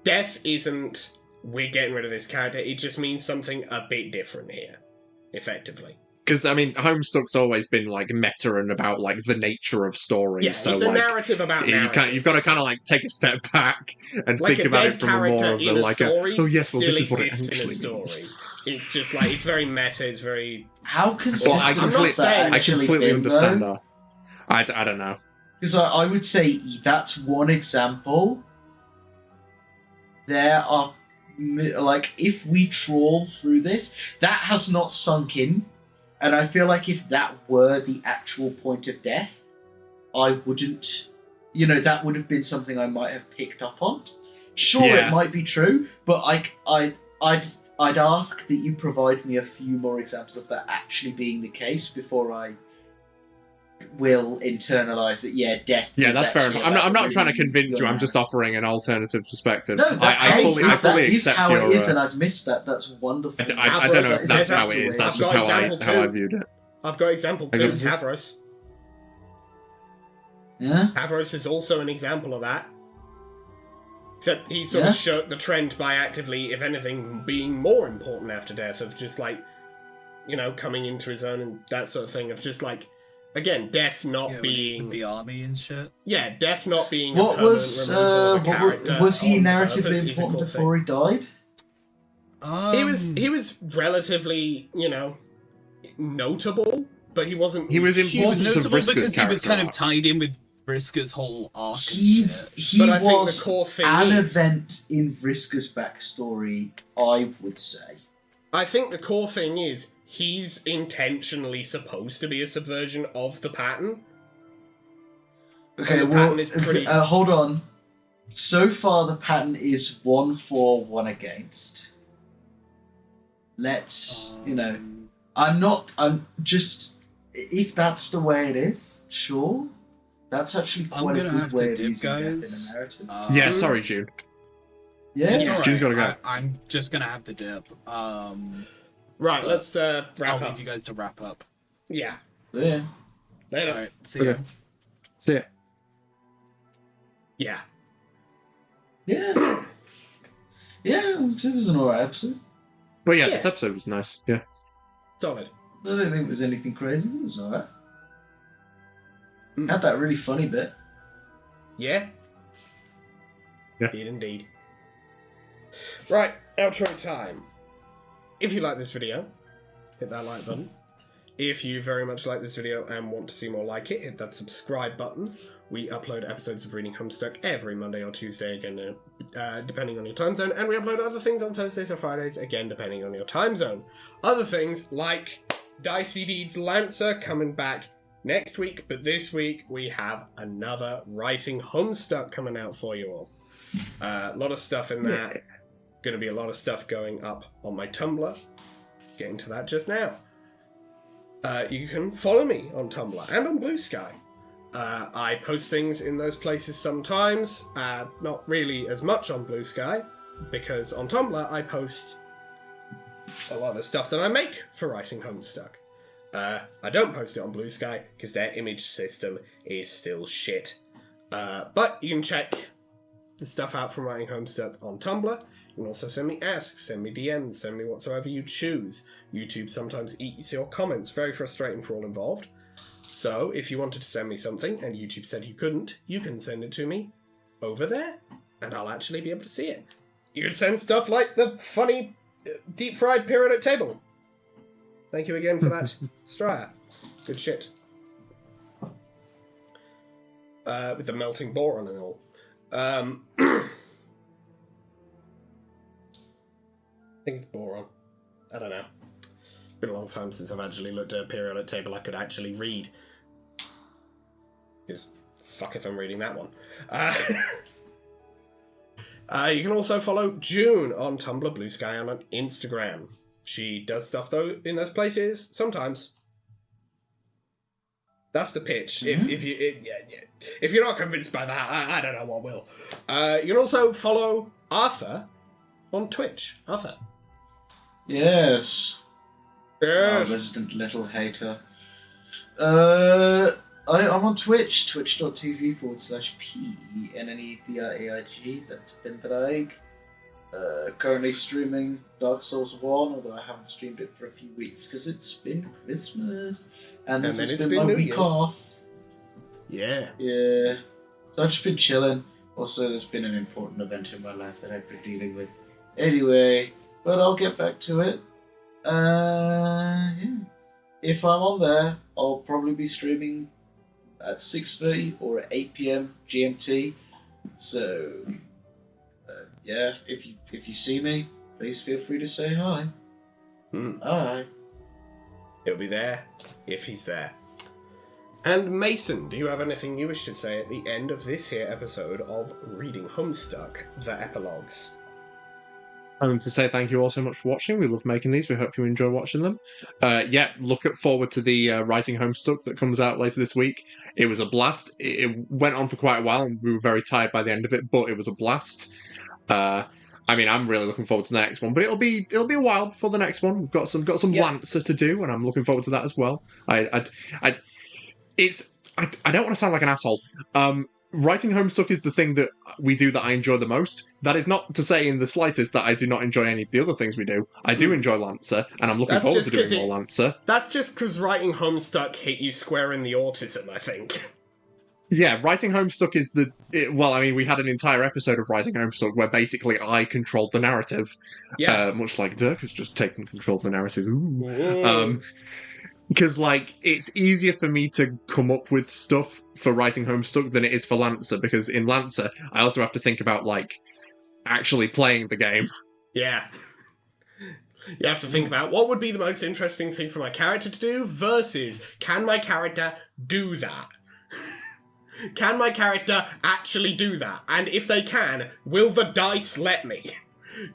death isn't we're getting rid of this character. It just means something a bit different here, effectively. Because I mean, Homestuck's always been like meta and about like the nature of stories. Yeah, so it's a like narrative about narratives. you've got to kind of like take a step back and Like think a about dead it from a more character of in a a like story oh yes, well still this is what it exists in a actually story. means. It's just like it's very meta. It's very How Well, consistent I'm not has that saying- I actually completely been, understand though? that. I don't know. Because I would say that's one example. There are, like, if we trawl through this, that has not sunk in. And I feel like if that were the actual point of death, I wouldn't, that would have been something I might have picked up on. Sure, Yeah. it might be true, but I'd ask that you provide me a few more examples of that actually being the case before I will internalize that. Yeah, death. Yeah, is that's fair actually enough. I'm not about trying to removing convince you. your I'm just offering an alternative perspective. No, that, I fully that is accept how your. it is, and I've missed that. That's wonderful. I don't know if Is that's that how it is. way? That's I've just got how example I two. viewed it. I've got example two, Example two? Tavros. Yeah? Tavros is also an example of that. Except he sort of showed the trend by actively, if anything, being more important after death, of just like, coming into his own and that sort of thing, of just like, again, death not Yeah, being... with the army and shit. Yeah, death not being What a permanent was removal of a character was he on narratively purpose is a important cool before he died? He was relatively, notable, but he wasn't... He was He was important to notable Vriska's because he was character kind of arc. tied in with Vriska's whole arc He and shit. he But I think was the core thing an is- event in Vriska's backstory, I would say. I think the core thing is he's intentionally supposed to be a subversion of the pattern. Okay, the well, pattern is pretty- hold on. So far, the pattern is 1 for, 1 against. Let's, I'm just, if that's the way it is, sure. That's actually I'm quite a gonna good have to way of dip, using death in guys. a narrative. Yeah, sorry, June. Yeah, It's alright. June's gotta go. I'm just gonna have to dip. Right, let's wrap I'll up. leave you guys to wrap up. Yeah. yeah. Later. Alright, see Okay. ya. See ya. Yeah. Yeah. Yeah, it was an alright episode. But yeah, Yeah. this episode was nice. Yeah. Solid. I don't think it was anything crazy. It was alright. Mm. Had that really funny bit. Yeah? Yeah. Did indeed. Right, outro time. If you like this video, hit that like button. if you very much like this video and want to see more like it, hit that subscribe button. We upload episodes of Reading Homestuck every Monday or Tuesday, again, depending on your time zone. And we upload other things on Thursdays or Fridays, again, depending on your time zone. Other things like Dicey Deeds Lancer coming back next week, but this week we have another Writing Homestuck coming out for you all. A lot of stuff in that. Going to be a lot of stuff going up on my Tumblr. Getting to that just now. You can follow me on Tumblr and on Blue Sky. I post things in those places sometimes, not really as much on Blue Sky, because on Tumblr I post a lot of the stuff that I make for Writing Homestuck. I don't post it on Blue Sky because their image system is still shit. But you can check the stuff out from Writing Homestuck on Tumblr. You can also send me asks, send me DMs, send me whatsoever you choose. YouTube sometimes eats your comments. Very frustrating for all involved. So, if you wanted to send me something and YouTube said you couldn't, you can send it to me over there, and I'll actually be able to see it. You can send stuff like the funny deep-fried periodic table. Thank you again for that, Straya. Good shit. With the melting boron and all. I think it's boron. I don't know. It's been a long time since I've actually looked at a periodic table I could actually read. Because fuck if I'm reading that one. You can also follow June on Tumblr, Blue Sky, and on Instagram. She does stuff, though, in those places, sometimes. That's the pitch. Mm-hmm. If you're not convinced by that, I don't know what will. You can also follow Arthur on Twitch. Arthur. Yes. Yes. Our resident little hater. I'm on Twitch, twitch.tv/PENNEDRAIG. That's Bendraig. Currently streaming Dark Souls 1, although I haven't streamed it for a few weeks because it's been Christmas. And this has been my New week Year's. off. Yeah. Yeah. So I've just been chilling. Also, there's been an important event in my life that I've been dealing with. Anyway, but I'll get back to it. Yeah. If I'm on there, I'll probably be streaming at 6:30 or at 8 p.m. GMT. So, yeah, if you see me, please feel free to say hi. Hi. He'll be there if he's there. And Mason, do you have anything you wish to say at the end of this here episode of Reading Homestuck, the Epilogues? To say thank you all so much for watching. We love making these. We hope you enjoy watching them. Look forward to the Writing Homestuck that comes out later this week. It was a blast. It went on for quite a while, and we were very tired by the end of it, but it was a blast. I'm really looking forward to the next one, but it'll be a while before the next one. We've got some Lancer to do, and I'm looking forward to that as well. I don't want to sound like an asshole. Writing Homestuck is the thing that we do that I enjoy the most. That is not to say in the slightest that I do not enjoy any of the other things we do. I do enjoy Lancer, and I'm looking forward to doing more Lancer. That's just because Writing Homestuck hit you square in the autism, I think. Yeah, Writing Homestuck is we had an entire episode of Writing Homestuck where basically I controlled the narrative. Yeah. Much like Dirk has just taken control of the narrative. Ooh. Because, it's easier for me to come up with stuff for Writing Homestuck than it is for Lancer, because in Lancer, I also have to think about, actually playing the game. Yeah. You have to think about what would be the most interesting thing for my character to do versus can my character do that? Can my character actually do that? And if they can, will the dice let me?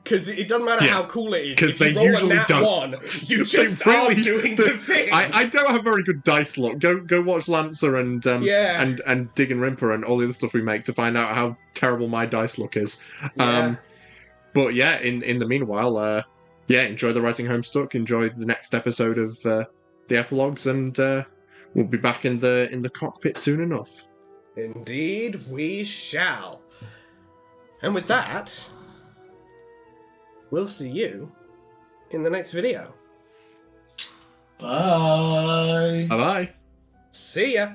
Because it doesn't matter how cool it is. Because if they you roll usually a nat don't. One, you just are doing the thing. I don't have very good dice luck. Go watch Lancer and Dig and Rimper and all the other stuff we make to find out how terrible my dice luck is. Yeah. But yeah, in the meanwhile, enjoy the Writing Homestuck. Enjoy the next episode of the Epilogues, and we'll be back in the cockpit soon enough. Indeed, we shall. And with that, we'll see you in the next video. Bye. Bye-bye. See ya.